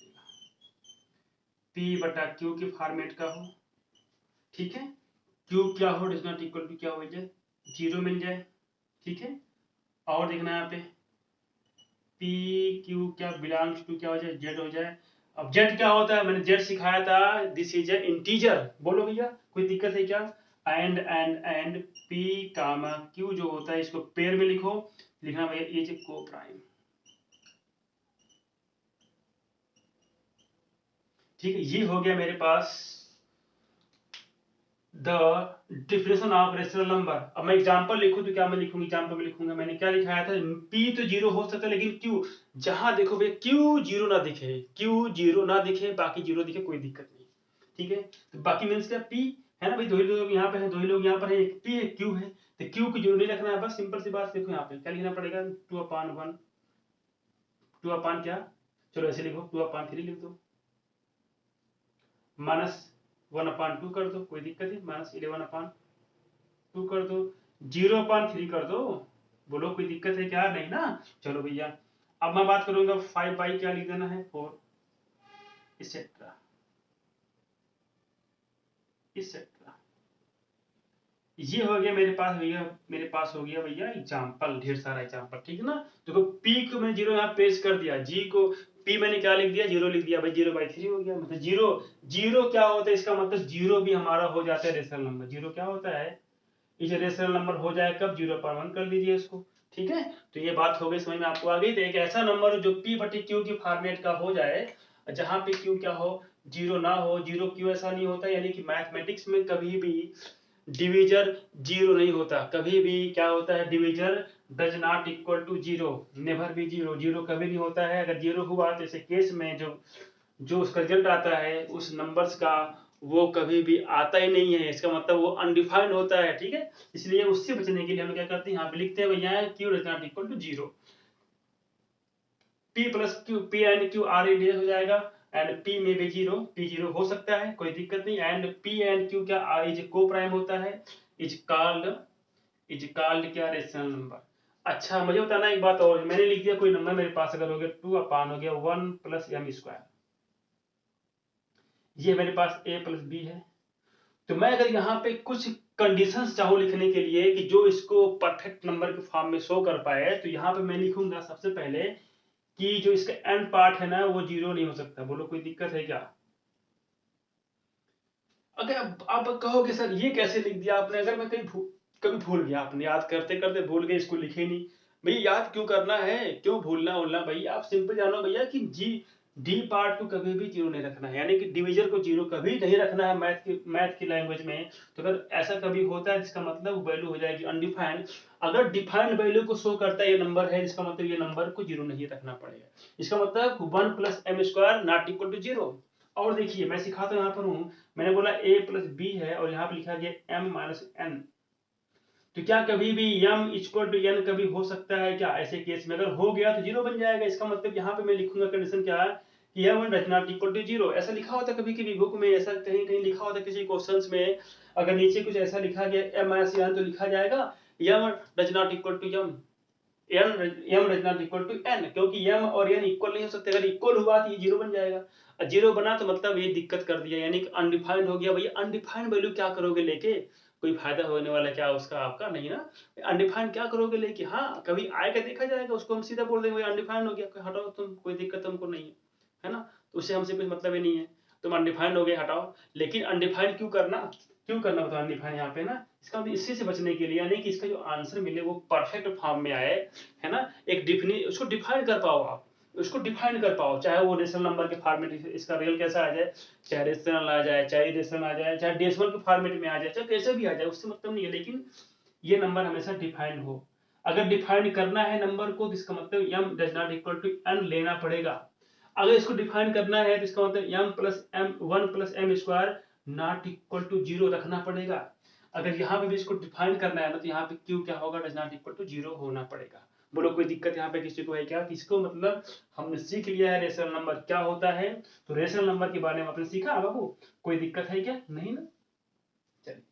P बटा Q के फॉर्मेट का हो, ठीक है, Q क्या हो, डज नॉट इक्वल टू क्या हो जाए, जीरो मिल जाए, ठीक है। और देखना यहाँ पे P Q क्या बिलोंग्स टू क्या हो जाए, Z हो जाए। अब Z क्या होता है, मैंने Z सिखाया था, दिस इज ए इंटीजर, बोलो भैया कोई दिक्कत है क्या। एंड P कामा Q जो होता है, इसको पेयर में लिखो, लिखना भैया इज को प्राइम। ठीक है, ये हो गया मेरे पास the definition of rational number. अब मैं एग्जांपल लिखूं तो क्या मैं लिखूंगा, एग्जांपल में लिखूंगा, मैंने क्या लिखाया था, P तो जीरो हो सकता है, लेकिन Q, जहां देखो भैया Q जीरो ना दिखे, Q जीरो ना दिखे, बाकी जीरो दिखे, कोई दिक्कत नहीं। ठीक है, तो बाकी मीन्स क्या, P है ना भाई, दो ही लोग यहाँ पे हैं, दो ही लोग यहाँ पर है, एक P एक Q है, तो Q को जीरो नहीं रखना है, बस सिंपल सी बात। देखो यहाँ पे क्या लिखना पड़ेगा, two upon one, two upon क्या, चलो ऐसे लिखो, टू अपान थ्री लिख दो, माइनस वन अपान टू कर दो, कोई दिक्कत है, माइनस 11 अपान टू कर दो, जीरो अपान थ्री कर दो, बोलो कोई दिक्कत है क्या, नहीं ना। चलो भैया, अब मैं बात करूंगा 5 बाई क्या लिख देना है, 4, इसेट्रा इसेट्रा। ये हो गया मेरे पास भैया, मेरे पास हो गया भैया एग्जाम्पल, ढेर सारा एग्जाम्पल, ठीक है ना। देखो P को मैं जीरो यहाँ पेश कर दिया, G को P मैंने क्या लिख दिया, जीरो लिख दिया भाई, जीरो बाई थ्री हो गया, मतलब जीरो, जीरो क्या होता है, इसका मतलब जीरो भी हमारा हो जाता है रेशनल नंबर। जीरो क्या होता है, इसे रेशनल नंबर हो जाए कब, 0.1 कर लीजिए इसको। ठीक है, तो ये बात हो गई, समझ में आपको आ गई। तो एक ऐसा नंबर जो P बटे Q की फॉर्मेट का हो जाए, जहां पे Q क्या हो, जीरो ना हो। जीरो क्यों ऐसा नहीं होता, यानी कि मैथमेटिक्स में कभी भी डिवीजर जीरो नहीं होता, कभी भी क्या होता है, divisor does not equal to zero, never भी जीरो, जीरो कभी नहीं होता है। अगर जीरो हुआ तो ऐसे केस में जो जो उसका रिजल्ट आता है उस नंबर्स का, वो कभी भी आता ही नहीं है, इसका मतलब वो अनडिफाइंड होता है। ठीक है, इसलिए उससे बचने के लिए हम क्या करते हैं, यहाँ पे लिखते हैं भैया q does not equal to zero, P plus q, P and q are integer हो जाएगा, एंड P में भी जीरो, P जीरो हो सकता है, कोई दिक्कत नहीं, एंड P एंड Q क्या इज को प्राइम होता है, इज कॉल्ड क्या, रेशनल नंबर। अच्छा मुझे बताना एक बात और, मैंने लिख दिया कोई नंबर मेरे पास अगर हो गया टू अपान हो गया वन प्लस एम स्क्वायर, ये मेरे पास a प्लस बी है। तो मैं अगर यहाँ पे कुछ कंडीशंस चाहूँ लिखने के लिए कि जो इसको परफेक्ट नंबर के फॉर्म में शो कर पाए, तो यहाँ पे मैं लिखूंगा सबसे पहले कि जो इसका एंड पार्ट है ना, वो जीरो नहीं हो सकता। बोलो कोई दिक्कत है क्या। अगर आप कहोगे सर ये कैसे लिख दिया आपने, अगर मैं कभी भूल गया, आपने याद करते करते भूल गए, इसको लिखे नहीं, भैया याद क्यों करना है, क्यों भूलना उलना, भाई आप सिंपल जानो भैया कि जी डी पार्ट को कभी भी जीरो नहीं रखना है, यानी कि डिवीजर को जीरो कभी नहीं रखना है मैथ की लैंग्वेज में। तो अगर ऐसा कभी होता है, जिसका मतलब वैल्यू हो जाएगी अनडिफाइंड। अगर डिफाइंड वैल्यू को शो करता है ये नंबर है, जिसका मतलब ये नंबर को जीरो नहीं रखना पड़ेगा। इसका मतलब one plus m square not equal to zero. और देखिए मैं सिखाता हूँ, यहाँ पर हूँ, मैंने बोला a प्लस बी है, और यहाँ पे लिखा गया m माइनस एन। तो क्या कभी भी m इक्वल टू n कभी हो सकता है क्या, ऐसे केस में अगर हो गया तो जीरो बन जाएगा। इसका मतलब यहाँ पे मैं लिखूंगा कंडीशन क्या है कि m does not equal to zero, ऐसा लिखा होता कभी कभी बुक में, ऐसा कहीं कहीं लिखा होता किसी क्वेश्चंस में, अगर नीचे कुछ ऐसा लिखा गया m माइनस n, तो लिखा जाएगा m does not equal to m, m does not equal to n, क्योंकि m और n इक्वल नहीं हो सकते। अगर इक्वल हुआ तो ये जीरो बन जाएगा, जीरो बना तो मतलब ये दिक्कत कर दिया, यानी कि अनडिफाइंड हो गया। भैया अनडिफाइंड वैल्यू क्या करोगे लेके, कोई फायदा होने वाला क्या उसका आपका नहीं ना। अनडिफाइंड क्या करोगे लेके, हाँ कभी आएगा देखा जाएगा, उसको हम सीधा बोल देंगे भाई अनडिफाइंड हो गया, हटाओ तुम, कोई दिक्कत हमको नहीं है ना, तो उससे हमसे कुछ मतलब ही नहीं है, तुम अनडिफाइंड हो गए हटाओ। लेकिन अनडिफाइंड क्यों करना बताओ अनडिफाइंड यहाँ पे ना, इसका मतलब इसी से बचने के लिए, यानी कि इसका जो आंसर मिले वो परफेक्ट फॉर्म में आए, है ना, एक उसको डिफाइन कर पाओ आप, उसको डिफाइन कर पाओ, चाहे वो रेशनल नंबर के फॉर्मेट इसका रियल कैसा आ जाए, चाहे रेशनल आ जाए, चाहे इरेशनल आ जाए, चाहे डेसिमल के फॉर्मेट में आ जाए, चाहे कैसे भी आ जाए, उससे मतलब नहीं है, लेकिन ये नंबर हमेशा डिफाइंड हो। अगर डिफाइन करना है नंबर को तो इसका मतलब m does not equal to n लेना पड़ेगा। अगर इसको डिफाइन करना है तो इसका मतलब m plus m 1 plus m square not equal to 0 रखना पड़ेगा। अगर यहाँ पे भी इसको डिफाइन करना है ना तो यहाँ पे q क्या होगा, डज नॉट इक्वल टू 0 होना पड़ेगा। बोलो कोई दिक्कत यहाँ पे किसी को है क्या? इसको मतलब हमने सीख लिया है रेशनल नंबर क्या होता है, तो रेशनल नंबर के बारे में आपने सीखा बाबू, कोई दिक्कत है क्या? नहीं ना। चलिए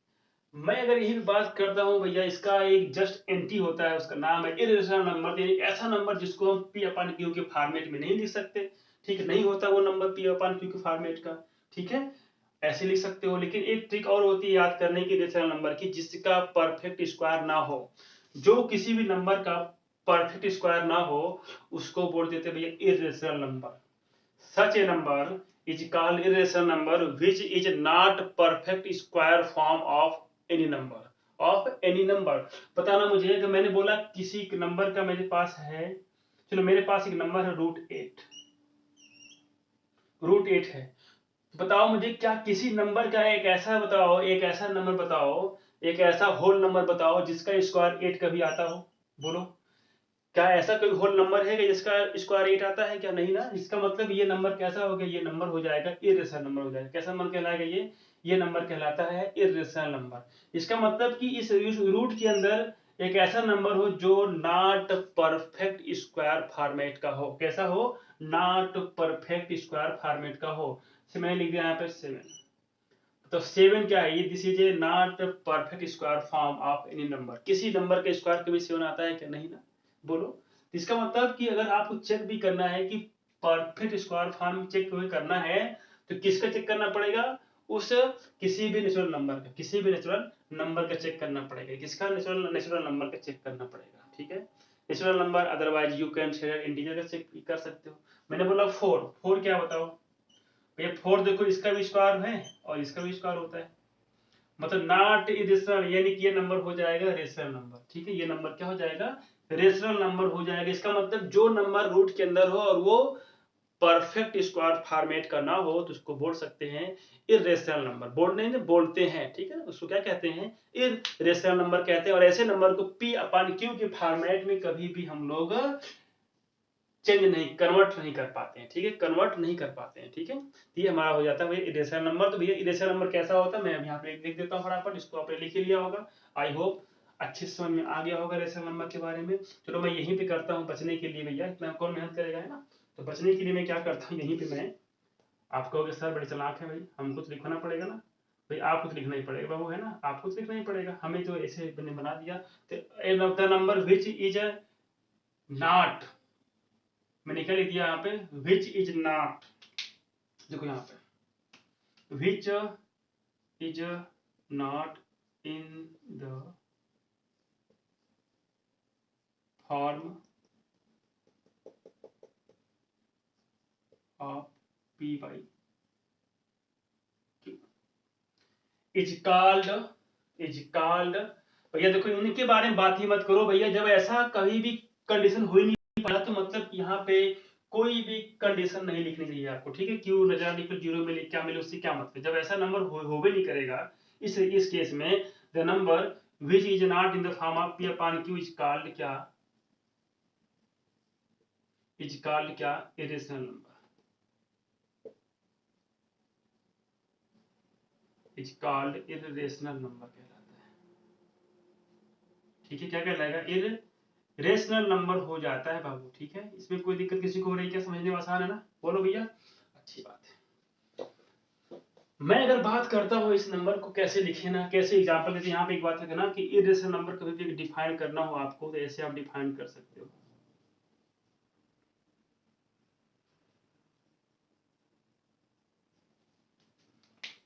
मैं अगर यही बात करता हूँ भैया, इसका एक जस्ट एंटी होता है, उसका नाम है इरेशनल नंबर, यानी ऐसा नंबर जिसको हम पी अपन क्यू के फॉर्मेट में नहीं लिख सकते, ठीक है, नहीं होता वो नंबर पी अपन क्यू के फॉर्मेट का, ठीक है, ऐसे लिख सकते हो। लेकिन एक ट्रिक और होती है याद करने की रेशनल नंबर की, जिसका परफेक्ट स्क्वायर ना हो, जो किसी भी नंबर का परफेक्ट स्क्वायर ना हो उसको बोल देते भैया irrational number. Such a number is called irrational number which is not perfect square form of any number, of any number। बताना मुझे कि मैंने बोला किसी नंबर का मेरे पास है, चलो मेरे पास एक नंबर है रूट एट है, बताओ मुझे क्या किसी नंबर का एक ऐसा बताओ, एक ऐसा नंबर बताओ, एक ऐसा होल नंबर बताओ जिसका स्क्वायर 8 कभी आता हो, बोलो क्या ऐसा कोई होल नंबर है कि जिसका स्क्वायर 8 आता है क्या? नहीं ना। इसका मतलब ये नंबर कैसा हो गया, ये नंबर हो जाएगा इरेशनल नंबर हो जाएगा। कैसा नंबर कहलाएगा ये नंबर कहलाता है इरेशनल नंबर। इसका मतलब कि इस रूट के अंदर एक ऐसा नंबर हो जो नॉट परफेक्ट स्क्वायर फॉर्मेट का हो। कैसा हो? नॉट परफेक्ट स्क्वायर फॉर्मेट का हो। मैंने लिख दिया यहाँ पे 7, तो 7 क्या है, ये this is a not perfect square form of any number. किसी नंबर के स्क्वायर कभी 7 आता है क्या? नहीं ना। बोलो इसका मतलब कि अगर आपको चेक भी करना है कि परफेक्ट स्क्वायर फॉर्म चेक करना है तो किसका चेक करना पड़ेगा? उस किसी भी नेचुरल नंबर का, किसी भी नेचुरल नंबर का चेक करना पड़ेगा। किसका? नेचुरल नंबर का चेक करना पड़ेगा, ठीक है। Natural number, otherwise you can share integer का चेक कर सकते हो। मैंने बोला 4 क्या बताओ भैया, 4 देखो इसका भी स्क्वायर है और इसका भी स्क्वायर होता है, मतलब नॉट इरेशनल, यानी कि ये नंबर हो जाएगा रेशनल नंबर, ठीक है। ये नंबर क्या हो जाएगा? रेशनल नंबर हो जाएगा। इसका मतलब जो नंबर रूट के अंदर हो और वो परफेक्ट स्क्वायर फॉर्मेट का ना हो तो उसको बोल सकते हैं इरेशनल नंबर। बोल नहीं बोलते हैं, ठीक है, उसको क्या कहते हैं? इरेशनल नंबर कहते हैं। और ऐसे नंबर को पी अपन क्यू के फॉर्मेट में कभी भी हम लोग चेंज नहीं, कन्वर्ट नहीं कर पाते हैं, ठीक है, कन्वर्ट नहीं कर पाते हैं, ठीक है। ये हमारा हो जाता है भैया इरेशनल नंबर। तो भैया इरेशनल नंबर कैसा होता है मैं अब यहाँ पे लिख देता हूँ फटाफट, इसको आपने लिख ही लिया होगा। आई होप अच्छे से समझ में आ गया होगा इरेशनल नंबर के बारे में। चलो मैं यहीं पे करता हूँ बचने के लिए, भैया इतना कौन मेहनत करेगा, है ना। तो बचने के लिए मैं क्या करता हूँ, यहीं पे मैं, आप कहोगे सर बड़े चालाक है भाई, हमको तो लिखना पड़ेगा ना। भाई आपको तो लिखना ही पड़ेगा बाबू, है ना, आपको तो लिखना ही पड़ेगा, हमें तो ऐसे बना दिया। तो the number which is not, मैंने क्या लिख दिया यहाँ पे, विच इज नॉट, देखो यहाँ पे विच is not in the form of P by Q is called भैया देखो इनके बारे में बात ही मत करो भैया, जब ऐसा कभी भी कंडीशन हो ही नहीं पाया तो मतलब यहाँ पे कोई भी कंडीशन नहीं लिखनी चाहिए आपको, ठीक है। क्यू नजर निकल 0 मिले क्या मिले उससे क्या मतलब, जब ऐसा नंबर हो भी नहीं करेगा इस केस में, the number which is not in the form of p upon q is called क्या irrational number, is called irrational number कहलाता है, ठीक है। क्या कहलाएगा? रेशनल नंबर हो जाता है बाबू, ठीक है। इसमें कोई दिक्कत किसी को हो रही है क्या? समझने में आसान है ना? बोलो भैया, अच्छी बात है। मैं अगर बात करता हूँ इस नंबर को कैसे लिखे ना, कैसे एग्जांपल देते, यहाँ पे एक बात है ना कि इरेशनल नंबर कभी भी डिफाइन करना हो आपको तो ऐसे आप डिफाइन कर सकते हो।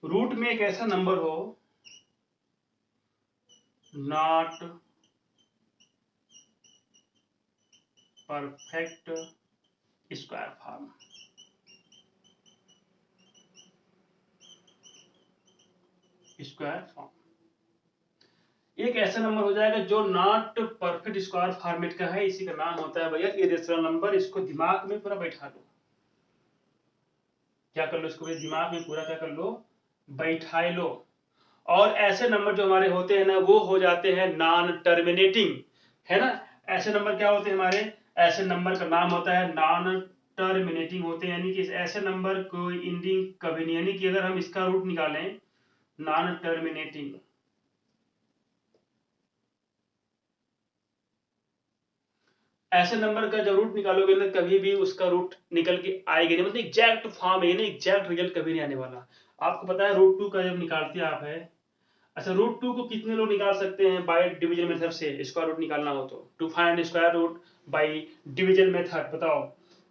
रूट में एक ऐसा नंबर हो not perfect square form. Square form एक ऐसा नंबर हो जाएगा जो नॉट परफेक्ट स्क्वायर फॉर्मेट का है, इसी का नाम होता है भैया इरेशनल नंबर। इसको दिमाग में पूरा बैठा लो, क्या कर लो इसको भैया दिमाग में पूरा क्या कर लो, बैठाए लो। और ऐसे नंबर जो हमारे होते हैं ना वो हो जाते हैं नॉन टर्मिनेटिंग, है ना। ऐसे नंबर क्या होते हैं हमारे, ऐसे नंबर का नाम होता है नॉन टर्मिनेटिंग होते हैं, यानी कि ऐसे नंबर कोई एंडिंग कभी नहीं, यानी कि अगर हम इसका रूट निकालें नॉन टर्मिनेटिंग, ऐसे नंबर का जब रूट निकालोगे ना कभी भी उसका रूट निकल के आएगा नहीं, मतलब एग्जैक्ट फॉर्म है ना, एग्जैक्ट रिजल्ट कभी नहीं आने वाला। आपको पता है रूट टू का जब निकालते हैं आप है, अच्छा रूट टू को कितने लोग निकाल सकते हैं बाय डिवीजन मेथड से, स्क्वायर रूट निकालना हो तो to find square root by division method, बताओ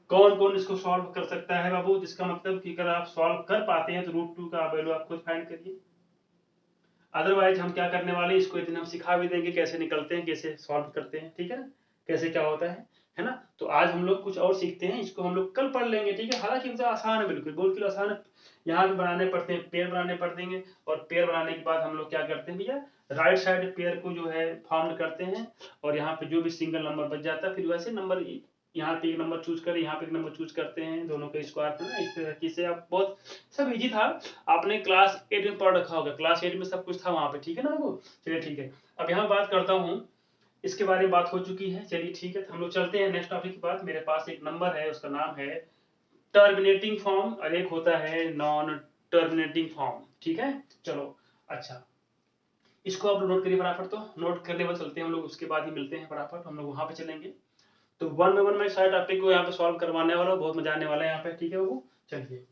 कौन कौन इसको सॉल्व कर सकता है बाबू। जिसका मतलब कि अगर आप सॉल्व कर पाते हैं तो रूट टू का वैल्यू आप खुद फाइंड करिए। अदरवाइज हम क्या करने वाले हैं, इसको एक दिन हम सिखा भी देंगे कैसे निकलते हैं, कैसे सॉल्व करते हैं, ठीक है ना, कैसे क्या होता है ना। तो आज हम लोग कुछ और सीखते हैं, इसको हम लोग कल पढ़ लेंगे, ठीक है। हालांकि तो आसान है, बिल्कुल बिल्कुल आसान है। यहाँ पे बनाने पड़ते हैं, पेयर बनाने पड़ देंगे, और पेयर बनाने के बाद हम लोग क्या करते हैं भैया, राइट साइड पेयर को जो है फॉर्म करते हैं, और यहाँ पे जो भी सिंगल नंबर बच जाता है फिर वैसे नंबर यहाँ पे एक नंबर चूज करें, यहाँ पे एक नंबर चूज करते हैं, दोनों का स्क्वायर है ना। इस तरीके से आप बहुत सब इजी था, आपने क्लास 8 में पढ़ रखा होगा, क्लास 8 में सब कुछ था वहां पे, ठीक है ना बाबू। चलिए ठीक है, अब यहाँ बात करता हूँ, इसके बारे में बात हो चुकी है, चलिए ठीक है। तो हम लोग चलते हैं नेक्स्ट टॉपिक की बात। मेरे पास एक नंबर है, उसका नाम है टर्मिनेटिंग फॉर्म, और एक होता है नॉन टर्मिनेटिंग फॉर्म, ठीक है। चलो अच्छा, इसको आप नोट करिए फटाफट, तो नोट करने पर चलते हैं हम लोग, उसके बाद ही मिलते हैं फटाफट, हम लोग वहां पे चलेंगे। तो वन बाय वन मैं सारे टॉपिक को यहाँ पे सॉल्व करवाने वाला हूँ, बहुत मजा आने वाला है यहाँ पे, ठीक है बाबू। चलिए,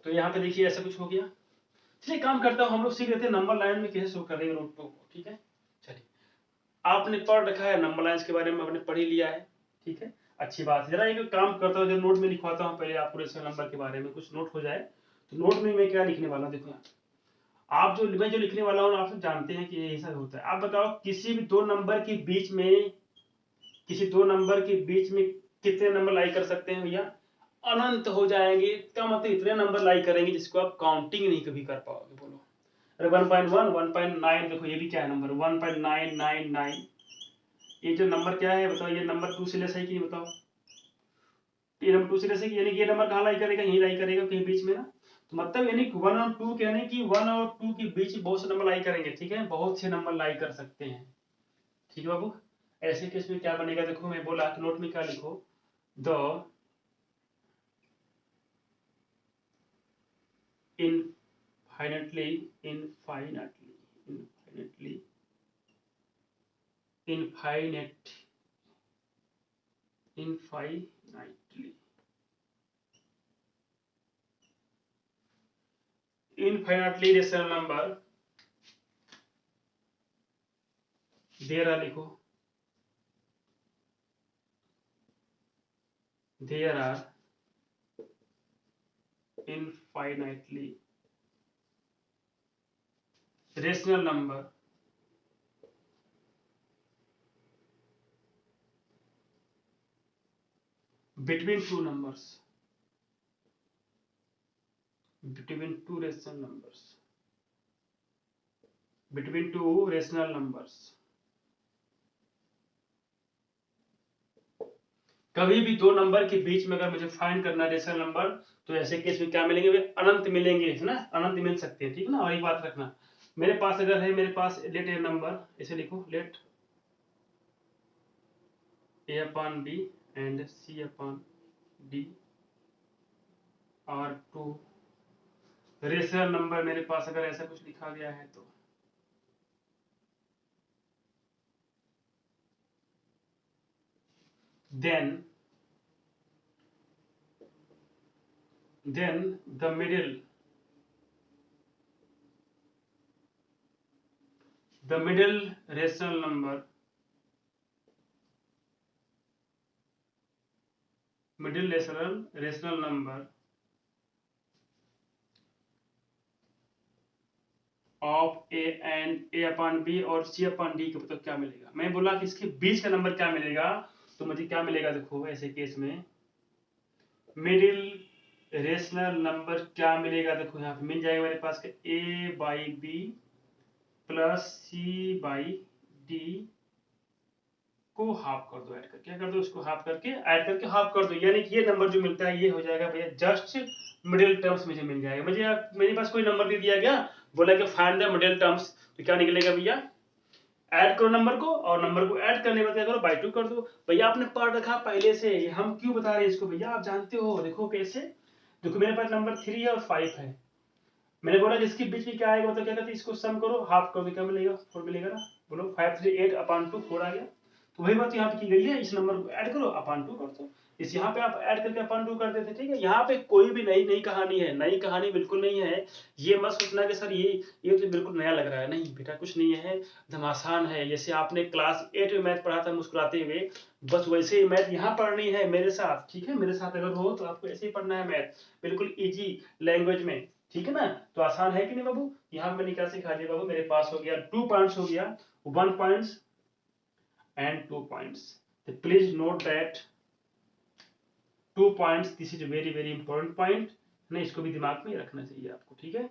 तो यहाँ पे देखिए ऐसा कुछ हो गया। चलिए काम करता हूँ, हम लोग सीख लेते हैं नंबर लाइन में कैसे शुरू करेंगे नोट को, ठीक है। चलिए, आपने पढ़ रखा है नंबर लाइन्स के बारे में, आपने पढ़ ही लिया है, ठीक है, अच्छी बात है। जरा एक काम करता हूँ, जब नोट में लिखवाता हूँ पहले आपको रेशनल नंबर के बारे में कुछ नोट हो जाए। तो नोट में मैं क्या लिखने वाला हूँ, देखो आप जो मैं जो लिखने वाला हूँ आप सब जानते हैं कि ऐसा होता है। आप बताओ किसी भी दो नंबर के बीच में, किसी दो नंबर के बीच में कितने नंबर लाई कर सकते हैं भैया, अनंत हो जाएंगे। इसका मतलब इतने नंबर लाई करेंगे जिसको आप काउंटिंग नहीं कभी कर पाओगे, बोलो। अरे 1.1 1.9 देखो ये भी क्या है नंबर 1.999, ये जो नंबर क्या है बताओ, ये नंबर टू से लेस है कि नहीं बताओ, ये नंबर टू से लेस है कि, यानी कि ये नंबर कहाँ लाई करेगा, यहीं लाई करेगा कहीं बीच में ना। तो मतलब यानी वन और टू, यानी कि वन और टू के बीच बहुत से नंबर लाई करेंगे, ठीक है, बहुत से नंबर लाई कर सकते हैं, ठीक है बाबू। ऐसे केस में क्या बनेगा, देखो मैं बोला कि नोट में क्या लिखो, the infinitely infinitely infinitely infinite infinitely infinitely rational number there are लिखो, there are infinitely rational number between two numbers, between two rational numbers, between two rational numbers। कभी भी दो नंबर के बीच में अगर मुझे फाइंड करना रेशनल नंबर, तो ऐसे केस में क्या मिलेंगे, अनंत मिलेंगे, है ना, अनंत मिल सकते हैं, ठीक है ना। और एक बात रखना, मेरे पास अगर है, मेरे पास लेट ए नंबर, इसे लिखो let a upon b and c upon d और टू रेशनल नंबर, मेरे पास अगर ऐसा कुछ लिखा गया है तो then the middle rational number, middle rational number of a and a upon b और सी अपॉन डी के मतलब क्या मिलेगा। मैं बोला कि इसके बीच का नंबर क्या मिलेगा, तो मुझे क्या मिलेगा, देखो ऐसे केस में मिडिल रेशनल नंबर क्या मिलेगा, देखो यहाँ पे मिल जाएगा मेरे पास के a by b plus c by d को हाफ कर दो, ऐड करके क्या कर दो, इसको हाफ करके ऐड करके हाफ कर दो, यानी कि ये नंबर जो मिलता है ये हो जाएगा भैया जस्ट मिडिल टर्म्स मुझे मिल जाएगा। मुझे मेरे पास कोई नंबर दे दिया गया, बोला कि फाइंड द मिडिल टर्म्स, तो क्या निकलेगा भैया, ऐड करो नंबर को और नंबर को ऐड करने में क्या करो, बाई 2 कर दो। भैया आपने पढ़ रखा पहले से, हम क्यों बता रहे हैं इसको भैया, आप जानते हो। देखो कैसे, देखो मेरे पास नंबर 3 है और 5 है, मैंने बोला कि इसके बीच में क्या आएगा, मतलब क्या कहते हैं, इसको सम करो हाफ कर दो, क्या मिलेगा 4 मिलेगा ना। बोलो 5 3 8 अपॉन 2 4 आ गया। तो वही बात यहाँ पे की गई है, इस नंबर को ऐड करो अपॉन 2 कर दो, इस यहाँ पे आप ऐड करके अपॉन 2 कर देते, ठीक है। यहाँ पे कोई भी नई नई कहानी है, नई कहानी बिल्कुल नहीं है। ये मत सोचना कि सर ये तो बिल्कुल नया लग रहा है, नहीं बेटा कुछ नहीं है, एकदम आसान है। जैसे आपने क्लास 8 में मैथ पढ़ा था मुस्कुराते हुए, बस वैसे ही मैथ यहाँ पढ़नी है मेरे साथ, ठीक है। मेरे साथ अगर हो तो आपको ऐसे ही पढ़ना है मैथ, बिल्कुल ईजी लैंग्वेज में, ठीक है ना। तो आसान है कि नहीं बाबू। यहाँ मैंने क्या सिखा दिया बाबू, मेरे पास हो गया 2 पॉइंट्स, हो गया 1 points and 2 points. So please note that 2 points, this is a very important point, ना इसको भी दिमाग में रखना चाहिए आपको, ठीक है।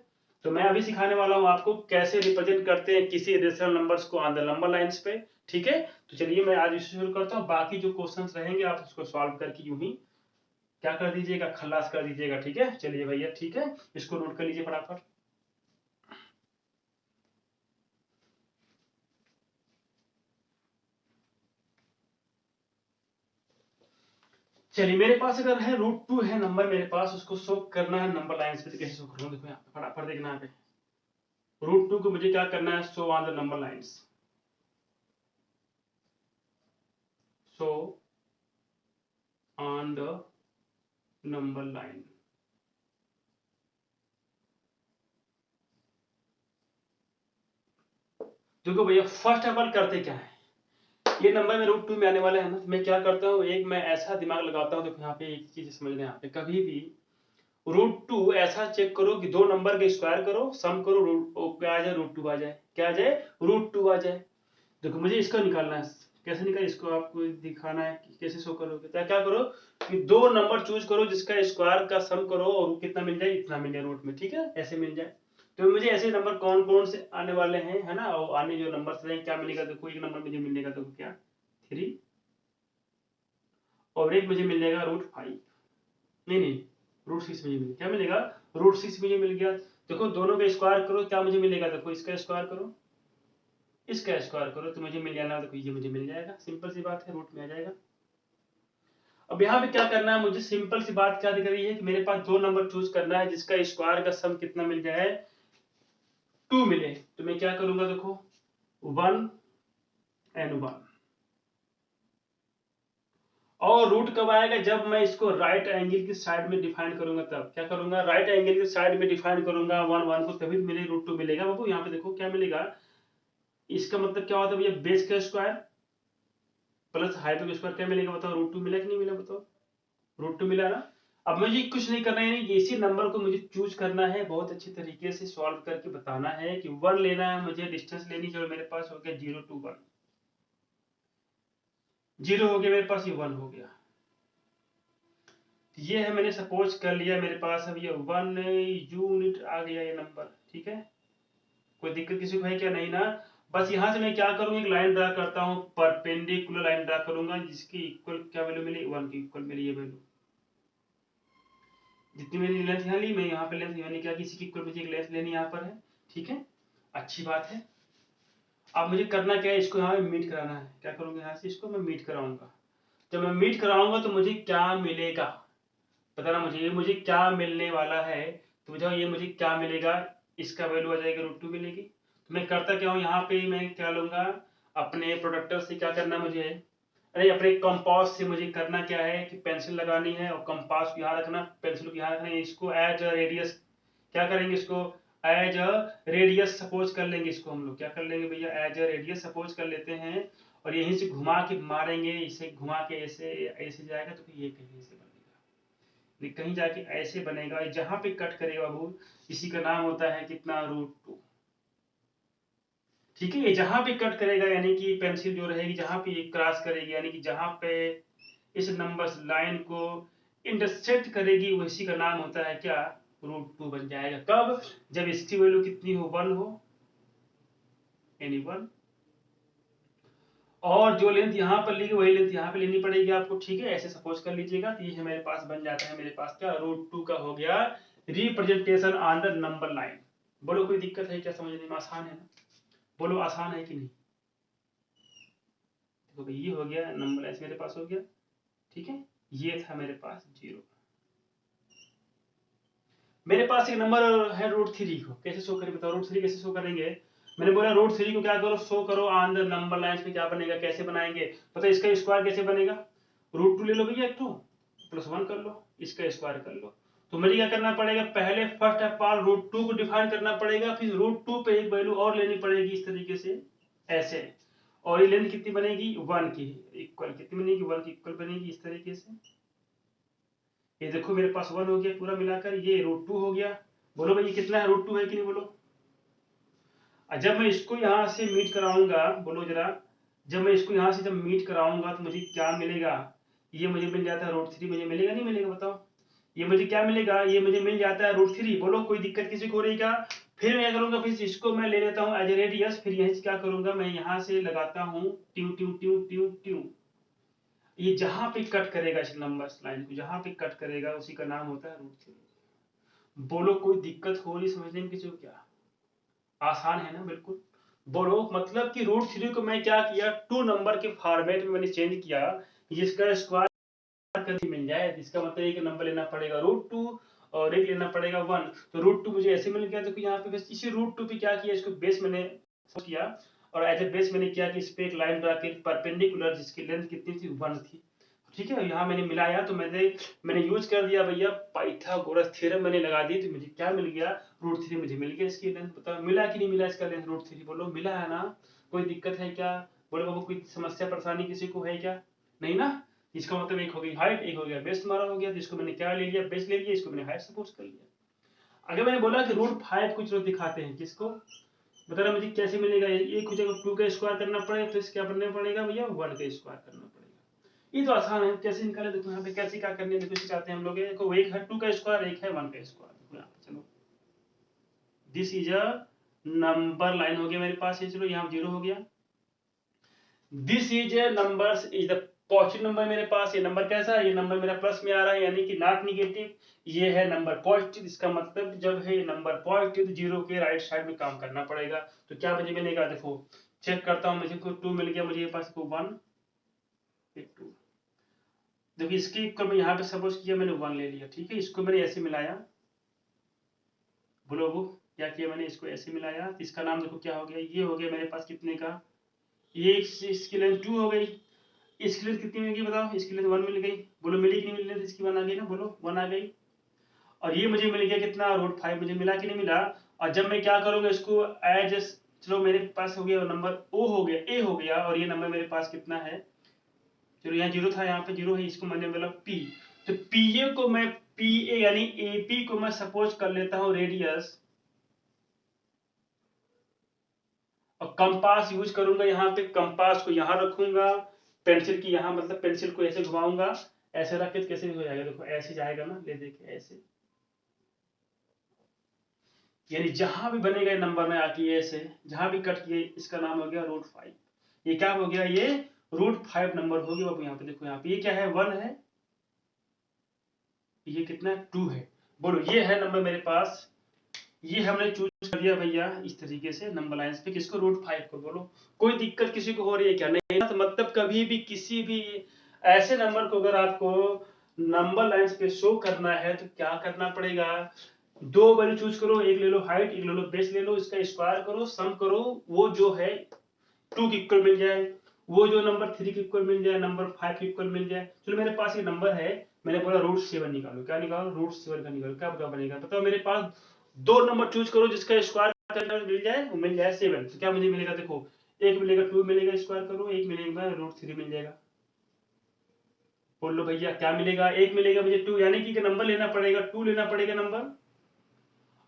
तो मैं अभी सिखाने वाला हूँ आपको कैसे रिप्रेजेंट करते हैं किसी रेशनल नंबर्स को ऑन द नंबर लाइंस पे, ठीक है। तो चलिए मैं आज इससे शुरू करता हूँ, बाकी जो क्वेश्चंस रहेंगे आप उसको सॉल्व करके यूं ही क्या कर दीजिएगा, खल्लास कर दीजिएगा, ठीक है। चलिए भैया ठीक है, इसको नोट कर लीजिए फटाफट। चलिए मेरे पास अगर है √2 है नंबर मेरे पास, उसको शो करना है नंबर लाइंस पे, तो कैसे शो करूँ, देखो यहाँ पे फटाफट देखना यहाँ पे, √2 को मुझे क्या करना है, show on the number lines, show on the number line. देखो भैया फर्स्ट ऑफ ऑल करते क्या है, ये नंबर में √2 में आने वाला है ना, तो मैं क्या करता हूँ, एक मैं ऐसा दिमाग लगाता हूँ, देखो यहाँ पे एक चीज समझना, यहाँ पे कभी भी √2 ऐसा चेक करो कि दो नंबर के स्क्वायर करो, सम करो, क्या आ जाए, √2 आ जाए, क्या आ जाए, √2 आ जाए। देखो मुझे इसका निकालना है, कैसे निकाल, इसको आपको दिखाना है कि कैसे शो करोगे। तो क्या करो कि दो नंबर चूज करो जिसका स्क्वायर का सम करो और कितना मिल जाए, इतना मिल जाए रूट में, ठीक है, ऐसे मिल जाए। तो मुझे ऐसे नंबर कौन कौन से आने वाले हैं, है ना, और आने जो नंबर रहेंगे क्या मिलेगा, देखो एक नंबर मुझे मिलेगा, देखो क्या 3, और एक मुझे मिल जाएगा √5, नहीं √6 मुझे मिल, क्या मिलेगा, √6 मुझे मिल गया। देखो दोनों का स्क्वायर करो, क्या मुझे मिलेगा, देखो इसका स्क्वायर करो, इसका स्क्वायर करो, तो मुझे मिल जाना, देखो ये मुझे मिल जाएगा, सिंपल सी बात है, रूट में आ जाएगा। अब यहाँ पे क्या करना है, मुझे सिंपल सी बात क्या दिख रही है कि मेरे पास दो नंबर चूज करना है जिसका स्क्वायर का सम कितना मिल जाए, 2 मिले। तो मैं क्या करूंगा, देखो 1 and 1, और रूट कब आएगा, जब मैं इसको राइट एंगल की साइड में डिफाइन करूंगा, तब क्या करूंगा, राइट एंगल की साइड में डिफाइन करूंगा 1 1 को, तभी मेरे √2 मिलेगा बाबू। यहाँ पे देखो क्या मिलेगा, इसका मतलब क्या होता है भैया, बेस का स्क्वायर प्लस हाइट का स्क्वायर, क्या मिलेगा बताओ, √2 मिला कि नहीं मिला, बताओ √2 मिला ना। अब मुझे कुछ नहीं करना है, इसी नंबर को मुझे चूज करना है, बहुत अच्छी तरीके से सॉल्व करके बताना है कि 1 लेना है मुझे, डिस्टेंस लेनी चाहिए, मेरे पास हो गया 0 to 1, 0 हो गया मेरे पास, ये 1 हो गया, ये है मैंने सपोज कर लिया मेरे पास, अब ये 1 यूनिट आ गया ये नंबर, ठीक है। कोई दिक्कत किसी को है क्या, नहीं ना। बस यहाँ से मैं क्या करूँ, एक लाइन ड्रा करता हूँ, परपेंडिकुलर लाइन ड्रा करूंगा, जिसकी इक्वल क्या वैल्यू मिली, 1 की इक्वल मिली ये वैल्यू, जितनी मैंने लेंथ यहाँ ली, मैं यहाँ पे लेंथ मैंने क्या, किसी की इक्वल मुझे एक लेंथ लेनी यहाँ पर है, ठीक है, अच्छी बात है। अब मुझे करना क्या है, इसको यहाँ पे मीट कराना है, क्या करूंगा, यहाँ से इसको मैं मीट कराऊंगा। जब मैं मीट कराऊंगा तो मुझे क्या मिलेगा, बताना मुझे, ये मुझे क्या मिलने वाला है, तो मुझे ये मुझे क्या मिलेगा, इसका वैल्यू आ जाएगा √2 मिलेगी। तो मैं करता क्या हूँ, यहाँ पे मैं क्या लूंगा, अपने प्रोडक्टर से क्या करना मुझे, अरे अपने कंपास से मुझे करना क्या है कि पेंसिल लगानी है, और कंपास को यहाँ रखना, पेंसिल को यहाँ रखना, इसको एज अ रेडियस क्या करेंगे, इसको एज अ रेडियस सपोज कर लेंगे, इसको हम लोग क्या कर लेंगे भैया, एज अ रेडियस सपोज कर लेते हैं, और यहीं से घुमा के मारेंगे, इसे घुमा के ऐसे ऐसे जाएगा, तो ये कहीं से बनेगा, कहीं जाके ऐसे बनेगा, जहां पे कट करेगा बाबू, इसी का नाम होता है कितना, √2, ठीक है। ये जहां भी कट करेगा यानी कि पेंसिल जो रहेगी जहां पे क्रॉस करेगी यानी कि जहां पे इस नंबर लाइन को इंटरसेक्ट करेगी उसी का नाम होता है क्या, √2 बन जाएगा। कब, जब इसकी वैल्यू कितनी हो, 1 हो, यानी 1, और जो लेंथ यहाँ पर ली वही लेंथ यहाँ पे लेनी पड़ेगी आपको। ठीक है, ऐसे सपोज कर लीजिएगा। तो ये मेरे पास बन जाता है, मेरे पास क्या, √2 का हो गया representation on the number line. बोलो कोई दिक्कत है क्या, समझने में आसान है ना, बोलो आसान है कि नहीं। तो भाई ये हो गया नंबर लाइन मेरे पास हो गया। ठीक है, ये था मेरे पास 0। मेरे पास एक नंबर है √3 को कैसे शो करें बताओ, √3 कैसे शो करेंगे। मैंने बोला √3 को क्या करो, शो करो ऑन द नंबर लाइन पे, क्या बनेगा, कैसे बनाएंगे, पता है इसका स्क्वायर कैसे बनेगा, √2 ले लो भैया, एक तो +1 कर लो, इसका स्क्वायर कर लो। तो मुझे क्या करना पड़ेगा, पहले फर्स्ट ऑफ ऑल √2 को डिफाइन करना पड़ेगा, फिर √2 पे एक वैल्यू और लेनी पड़ेगी इस तरीके से, ऐसे। और ये लेंथ कितनी बनेगी, 1 की इक्वल, कितनी बनेगी, 1 की इक्वल बनेगी इस तरीके से। ये देखो मेरे पास 1 हो गया पूरा मिलाकर, ये √2 हो गया। बोलो भाई ये कितना है, √2 है कि नहीं, बोलो। जब मैं इसको यहां से मीट कराऊंगा, बोलो जरा, जब मैं इसको यहां से जब मीट कराऊंगा तो मुझे क्या मिलेगा, ये मुझे मिल जाता है √3, मुझे मिलेगा नहीं मिलेगा बताओ, ये मुझे क्या मिलेगा, ये मुझे मिल जाता है √3। बोलो कोई दिक्कत किसी को हो रही क्या। फिर मैं करूंगा, फिर इसको मैं ले लेता हूँ एज ए रेडियस, फिर यहीं से क्या करूंगा, मैं यहाँ से लगाता हूँ ट्यू ट्यू ट्यू ट्यू ट्यू। ये जहां पे कट करेगा इस नंबर लाइन को, जहां पे कट करेगा उसी का नाम होता है √3। बोलो कोई दिक्कत हो रही समझने में किसी को क्या, आसान है ना बिल्कुल। बोलो मतलब कि √3 को मैं क्या किया, 2 नंबर के फॉर्मेट में मैंने चेंज किया, जिसका स्क्वायर कभी मिल जाए, जिसका मतलब एक नंबर लेना पड़ेगा √2 और एक लेना पड़ेगा 1। तो √2 मुझे ऐसे मिल गया, तो यहाँ पे बस इसी √2 पे क्या किया, इसको बेस मैंने किया, और एज ए बेस मैंने क्या कि इस पे एक लाइन ड्रा की परपेंडिकुलर, जिसकी लेंथ कितनी थी, 1 थी। ठीक है, यहाँ मैंने मिलाया, तो मैंने यूज कर दिया भैया पाइथागोरस थ्योरम मैंने लगा दी, तो मुझे क्या मिल गया, √3 मुझे मिल गया। इसकी लेंथ बताओ मिला कि नहीं मिला, इसका लेंथ √3, बोलो मिला है ना, कोई दिक्कत है क्या, बोलो बाबू कोई समस्या परेशानी किसी को है क्या, नहीं ना। इसका मतलब एक हो गई हाइट, एक हो गया बेस तुम्हारा हो गया, जिसको मैंने क्या ले लिया, बेस ले लिया, इसको मैंने हाइट सपोज कर लिया। अगर मैंने बोला कि √5 कुछ लोग दिखाते हैं, किसको बता रहा मुझे कैसे मिलेगा, एक हो जाएगा 2 का स्क्वायर करना पड़ेगा, तो क्या बनना पड़ेगा भैया, 1 का स्क्वायर करना पड़ेगा। ये तो आसान है, कैसे निकाले देखो, यहाँ पे कैसे क्या करने देखो सिखाते हैं हम लोग। देखो एक है 2 का स्क्वायर, एक है 1 का स्क्वायर, देखो यहाँ पे चलो, this is a number line हो गया मेरे पास, ये चलो यहाँ 0 हो गया। This is a number, is the positive number मेरे पास, ये नंबर कैसा है, ये नंबर मेरा प्लस में आ रहा है यानी कि नॉट निगेटिव, ये है नंबर पॉजिटिव, इसका मतलब जब है नंबर पॉजिटिव 0 के राइट साइड में काम करना पड़ेगा। तो क्या मुझे मिलेगा, देखो चेक करता हूँ, मुझे 2 मिल गया, मुझे पास 1 2, देखिए इसके इक्वल में यहाँ पे सपोज किया मैंने 1 ले लिया। ठीक है, इसको मैंने ऐसे मिलाया, बोलो वो क्या किया मैंने, इसको ऐसे मिलाया, तो इसका नाम देखो क्या हो गया, ये हो गया मेरे पास कितने का, ये इसकी लेंथ 2 हो गई, इसकी लेंथ कितनी मिल गई बताओ, इसकी लेंथ 1 मिल गई, बोलो मिली कि नहीं मिली, लेंथ इसकी 1 आ गई ना, बोलो 1 आ गई। और ये मुझे मिल गया कितना, √5 मुझे मिला कि नहीं मिला। और जब मैं क्या करूंगा इसको एज, चलो मेरे पास हो गया नंबर ओ हो गया, ए हो गया, और ये नंबर मेरे पास कितना है, चलो यहाँ 0 था, यहाँ पे 0 है, इसको मैंने बोला पी, तो पीए को मैं, पीए यानी एपी को मैं सपोज कर लेता हूँ रेडियस, और कंपास यूज करूंगा, यहाँ पे कंपास को यहाँ रखूंगा, पेंसिल की यहाँ मतलब पेंसिल को ऐसे घुमाऊंगा, ऐसे रख के कैसे हो जाएगा, देखो ऐसे जाएगा ना, ले देखिए ऐसे, यानी जहां भी बनेगा ये नंबर में आके ऐसे, जहां भी कट किए, इसका नाम हो गया √5। ये क्या हो गया, ये √5 नंबर हो गया। बाबू यहाँ पे देखो, यहाँ पे ये क्या है, 1 है, ये कितना 2 है, बोलो ये है नंबर मेरे पास, ये हमने चूज कर दिया भैया इस तरीके से नंबर लाइंस पे, किसको, √5 को। बोलो कोई दिक्कत किसी को हो रही है क्या, नहीं ना। तो मतलब कभी भी किसी भी ऐसे नंबर को अगर आपको नंबर लाइंस पे शो करना है तो क्या करना पड़ेगा, 2 वैल्यू चूज करो, एक ले लो हाइट, एक ले लो बेस, ले लो, इसका स्क्वायर करो, सम करो, वो जो है 2 के इक्वल मिल जाए, वो जो नंबर 3 के इक्वल मिल जाए, नंबर 5 के इक्वल मिल जाए। चलो मेरे पास ये नंबर है, मैंने बोला √7 निकालो, क्या निकालो, √7 का निकालो, क्या बताओ बनेगा, बताओ मेरे पास 2 नंबर चूज करो जिसका स्क्वायर मिल जाए, वो मिल जाए 7, तो क्या मुझे मिलेगा, देखो एक मिलेगा 2 मिलेगा, स्क्वायर करो, एक मिलेगा √3 मिल जाएगा। बोल लो भैया क्या मिलेगा, एक मिलेगा मुझे 2, यानी कि नंबर लेना पड़ेगा 2 लेना पड़ेगा नंबर,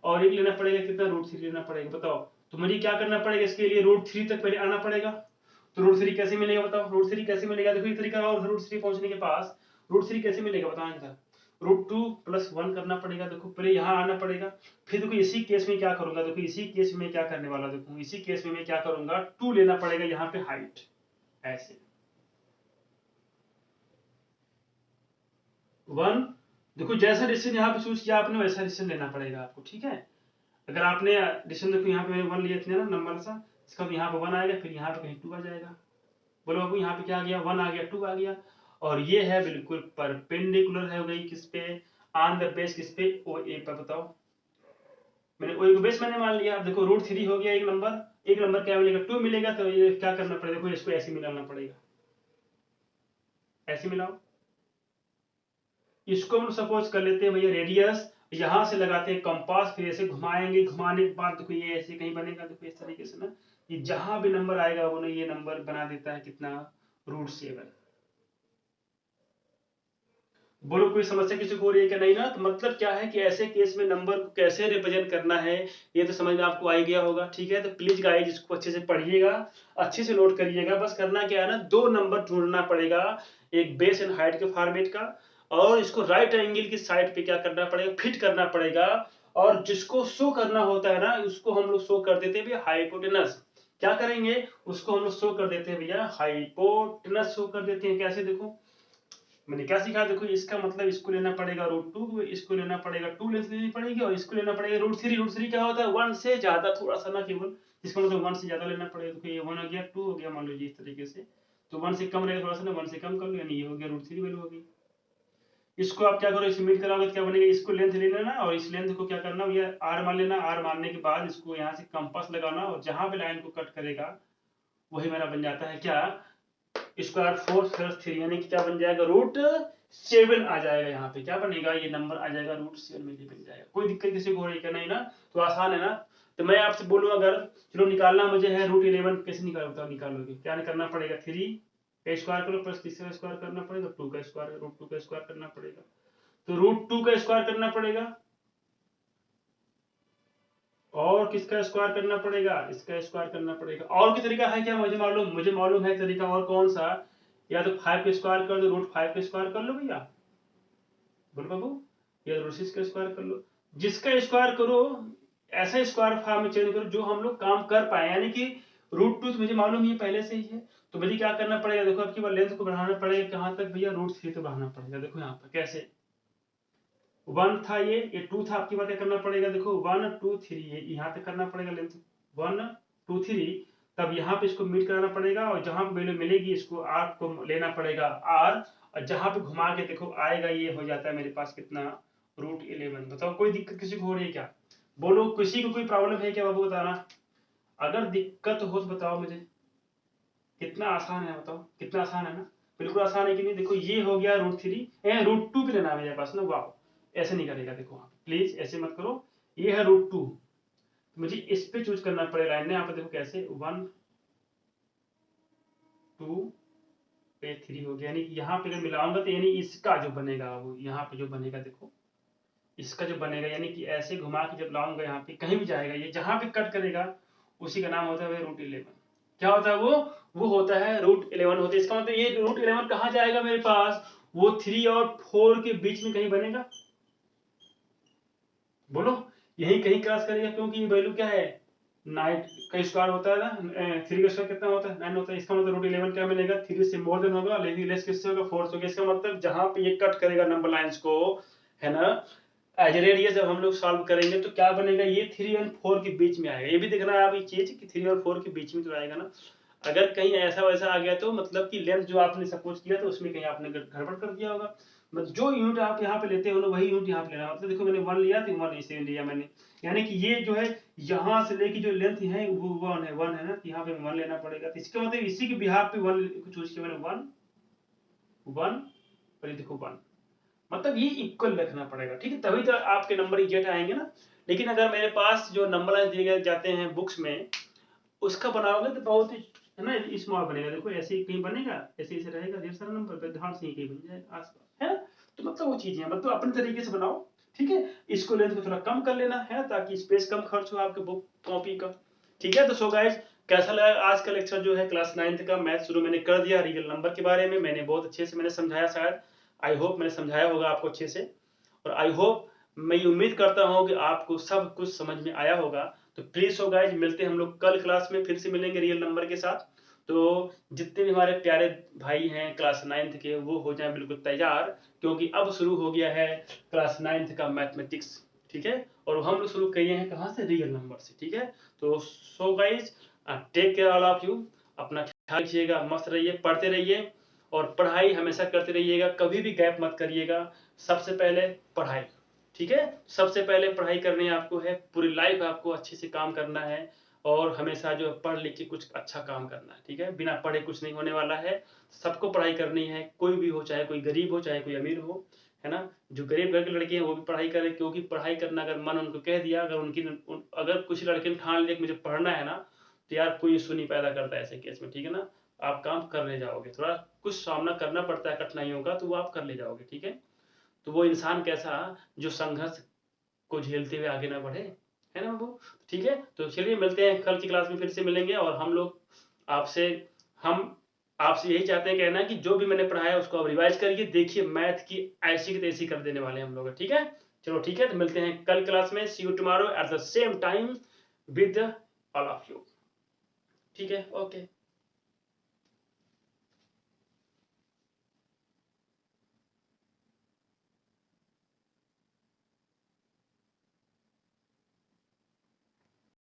और एक लेना पड़ेगा कितना, √3 लेना पड़ेगा, बताओ तो मुझे क्या करना पड़ेगा, इसके लिए √3 तक पहले आना पड़ेगा। तो √3 कैसे मिलेगा बताओ, √3 कैसे मिलेगा, देखो ये तरीका और √3 पहुंचने के पास √3 कैसे मिलेगा बताओ आंसर। √2 + 1 करना पड़ेगा, देखो पहले यहाँ आना पड़ेगा। फिर देखो इसी केस में क्या करूंगा, देखो इसी केस में क्या करने वाला, देखो इसी केस में मैं क्या करूंगा, 2 लेना पड़ेगा यहाँ पे हाइट, ऐसे 1। देखो जैसा डिसीजन यहाँ पे चूज किया आपने वैसा डिसीजन लेना पड़ेगा आपको, ठीक है। अगर आपने डिसीजन देखो यहाँ पे मैंने 1 लिया था ना नंबर सा, इसका यहाँ पे 1 आएगा, फिर यहाँ पे कहीं 2 आ जाएगा। बोलो बाबू यहाँ पे क्या आ गया, 1 आ गया, 2 आ गया, और ये है बिल्कुल परपेंडिकुलर है गई किस पे, ऑन द बेस किस पे, ओ ए पे। बताओ मैंने ओ ए को बेस मैंने मान लिया। अब देखो √3 हो गया एक नंबर क्या मिलेगा, 2 मिलेगा, तो ये क्या करना पड़ेगा, देखो इसको ऐसे मिलाना पड़ेगा, ऐसे मिलाओ। इसको हम सपोज कर लेते हैं भैया रेडियस, यहां से लगाते हैं कंपास, फिर ऐसे घुमाएंगे, घुमाने के बाद देखो ये ऐसे कहीं बनेगा, देखो इस तरीके से ना, ये जहां भी नंबर आएगा वो ना ये नंबर बना देता है कितना, √7। बोलो कोई समस्या किसी को हो रही है क्या, नहीं ना। तो मतलब क्या है कि ऐसे केस में नंबर को कैसे रिप्रेजेंट करना है ये तो समझ में आपको आ ही गया होगा, ठीक है। तो प्लीज गाइस इसको अच्छे से पढ़िएगा, अच्छे से नोट करिएगा। बस करना क्या है ना, 2 नंबर ढूंढना पड़ेगा, एक बेस एंड हाइट के फॉर्मेट का, और इसको राइट एंगल की साइड पे क्या करना पड़ेगा, फिट करना पड़ेगा। और जिसको शो करना होता है ना उसको हम लोग शो कर देते हैं भैया हाइपोटेनस। क्या करेंगे, उसको हम लोग शो कर देते हैं भैया हाइपोटेनस, शो कर देते हैं। कैसे देखो मैंने क्या सीखा, देखो इसका मतलब इसको लेना पड़ेगा √2, इसको लेना पड़ेगा 2 लेनी पड़ेगी, और इसको लेना पड़ेगा √3। √3 क्या होता है, 1 से ज्यादा, थोड़ा सा ना केवल, इसका मतलब 1 से ज्यादा लेना पड़ेगा। देखो ये 1 हो गया, 2 हो गया, मान लीजिए इस तरीके से। तो 1 से कम रहेगा थोड़ा सा ना, 1 से कम कर लो, यानी ये हो गया √3 वैल्यू होगी। इसको आप क्या करो, इसे मीट कराओगे तो क्या बनेगा, इसको लेंथ ले लेना, और इस लेंथ को क्या करना, ये r मान लेना। r मानने के बाद इसको यहाँ से कंपास लगाना, और जहां पे लाइन को कट करेगा वही मेरा बन जाता है क्या, स्क्वायर 4 + 3 यानी कि क्या बन जाएगा, √7 आ जाएगा। यहाँ पे क्या बनेगा, ये नंबर आ जाएगा √7 में, ये बन जाएगा। कोई दिक्कत किसी को हो रही है नहीं ना, तो आसान है ना। तो मैं आपसे बोलूँ अगर चलो निकालना मुझे है √11, कैसे निकाल बताओ, निकालोगे क्या करना पड़ेगा, 3 का स्क्वायर करो प्लस 3 का स्क्वायर करना पड़ेगा, 2 का स्क्वायर, √2 का स्क्वायर करना पड़ेगा। तो √2 का स्क्वायर करना पड़ेगा, और किसका स्क्वायर करना पड़ेगा, इसका स्क्वायर करना पड़ेगा। और कोई तरीका है क्या, मुझे मालूम है तरीका, और कौन सा, या तो 5 का स्क्वायर कर दो, √5 का स्क्वायर कर लो भैया, बोलो बाबू, या √6 का स्क्वायर कर लो। जिसका स्क्वायर करो ऐसा स्क्वायर फॉर्म में चेंज करो जो हम लोग काम कर पाए, यानी कि √2 तो मुझे मालूम ही पहले से ही है, तो मुझे क्या करना पड़ेगा, देखो अब की बार लेंथ को बढ़ाना पड़ेगा, कहां तक भैया, √3 तक बढ़ाना पड़ेगा। देखो यहाँ पर कैसे, 1 था, ये 2 था, आपकी बात क्या करना पड़ेगा, देखो 1 2 3 ये यहाँ पे करना पड़ेगा लेंथ, 1 2 3, तब यहाँ पे इसको मीट कराना पड़ेगा, और जहां पे वैल्यू मिलेगी इसको आपको लेना पड़ेगा r, और जहां पे घुमा के देखो आएगा, ये हो जाता है मेरे पास कितना, √11। बताओ कोई दिक्कत किसी को हो रही है क्या, बोलो किसी को कोई प्रॉब्लम है क्या बाबू, बताना। अगर दिक्कत हो तो बताओ मुझे। कितना आसान है बताओ, कितना आसान है ना, बिल्कुल आसान है कि नहीं। देखो ये हो गया √3, √2 भी लेना है मेरे पास ना, वाह ऐसे नहीं करेगा, देखो आप प्लीज ऐसे मत करो। ये है √2, मुझे इस पे चूज करना पड़ेगा लाइन, यहाँ पे देखो कैसे, 1 2 पे 3 हो गया, यानी यहाँ पे अगर मिलाऊंगा तो यानी इसका जो बनेगा, वो यहाँ पे जो बनेगा देखो, इसका जो बनेगा, यानी कि ऐसे घुमा के जब लाऊंगा यहाँ पे कहीं भी जाएगा, ये जहां पे कट करेगा उसी का नाम होता है √11। क्या होता है वो होता है √11 होता है। इसका मतलब ये √11 कहाँ जाएगा मेरे पास, वो 3 और 4 के बीच में कहीं बनेगा, बोलो यही कहीं क्रॉस करेगा, क्योंकि ये वैल्यू क्या है, 9 का स्क्वायर होता है ना, 3 का स्क्वायर कितना होता है, 9 होता है। इसका मतलब √11 क्या मिलेगा, 3 से मोर देन होगा, लेकिन लेस किससे होगा, 4 से होगा। इसका मतलब जहां पे ये कट करेगा नंबर लाइंस को, है ना, एज रेडियस जब हम लोग सॉल्व करेंगे तो क्या बनेगा, ये 3 और 4 के बीच में आएगा। ये भी देखना है आप ये चीज कि 3 और 4 के बीच में तो आएगा ना। अगर कहीं ऐसा वैसा आ गया तो मतलब कि लेंथ जो आपने सपोज किया तो उसमें कहीं आपने गड़बड़ कर दिया होगा। मतलब जो यूनिट आप यहाँ पे लेते हो ना वही यूनिट यहाँ पे लेना। मतलब देखो मैंने 1 लिया तो 1 इसे लिया मैंने, यानी कि ये जो है यहाँ से लेके जो लेंथ है वो 1 है ना, तो यहाँ पे 1 लेना पड़ेगा। तो इसका मतलब इसी के बिहाफ पे 1 चूज किया मैंने, 1 1 और ये देखो 1, मतलब ये इक्वल रखना पड़ेगा, ठीक है, तभी तो आपके नंबर एग्जैक्ट आएंगे ना। लेकिन अगर मेरे पास जो नंबर दिए जाते हैं बुक्स में उसका बनाओगे तो बहुत ही है ना स्मॉल बनेगा। देखो ऐसे ही कहीं बनेगा, ऐसे ऐसे रहेगा, ढेर सारा नंबर ध्यान से ही कहीं बन जाएगा आसपास, है ना। तो मतलब वो चीजें मतलब अपने तरीके से बनाओ, ठीक है। इसको लेंथ को थोड़ा कम कर लेना है ताकि स्पेस कम खर्च हो आपके बुक कॉपी का, ठीक है। तो सो गाइस, कैसा लगा आज का लेक्चर जो है क्लास 9th का मैथ शुरू मैंने कर दिया। रियल नंबर के बारे में मैंने बहुत अच्छे से मैंने समझाया, शायद आई होप मैंने समझाया होगा आपको अच्छे से, और आई होप मैं ये उम्मीद करता हूँ कि आपको सब कुछ समझ में आया होगा। तो प्लीज सो गाइस, मिलते हैं हम लोग कल क्लास में, फिर से मिलेंगे रियल नंबर के साथ। तो जितने भी हमारे प्यारे भाई हैं क्लास 9th के, वो हो जाएं बिल्कुल तैयार, क्योंकि अब शुरू हो गया है क्लास 9th का मैथमेटिक्स। ठीक है, और हम लोग शुरू किए हैं कहाँ से, रियल नंबर से। ठीक है, तो so guys, take care all of you, अपना ख्याल रखिएगा, मस्त रहिए, पढ़ते रहिए, और पढ़ाई हमेशा करते रहिएगा, कभी भी गैप मत करिएगा। सबसे पहले पढ़ाई, ठीक है, सबसे पहले पढ़ाई करनी आपको है, पूरी लाइफ आपको अच्छे से काम करना है, और हमेशा जो पढ़ लिख के कुछ अच्छा काम करना है। ठीक है, बिना पढ़े कुछ नहीं होने वाला है, सबको पढ़ाई करनी है, कोई भी हो, चाहे कोई गरीब हो चाहे कोई अमीर हो, है ना। जो गरीब घर के लड़के हैं वो भी पढ़ाई करें, क्योंकि पढ़ाई करना अगर मन उनको कह दिया, अगर कुछ लड़के ने ठान लिया कि मुझे पढ़ना है ना, तो यार कोई इशू नहीं पैदा करता ऐसे केस में। ठीक है ना, आप काम कर ले जाओगे, थोड़ा कुछ सामना करना पड़ता है कठिनाइयों का, तो वो आप कर ले जाओगे। ठीक है, तो वो इंसान कैसा जो संघर्ष को झेलते हुए आगे ना बढ़े, है ना बाबू। ठीक है, तो चलिए मिलते हैं कल की क्लास में, फिर से मिलेंगे, और हम लोग आपसे हम आपसे यही चाहते हैं, कहना है कि जो भी मैंने पढ़ाया उसको आप रिवाइज करिए, देखिए मैथ की ऐसी की तैसी कर देने वाले हम लोग। ठीक है, चलो ठीक है, तो मिलते हैं कल क्लास में। See you tomorrow at the same time with all of you. ठीक है, ओके।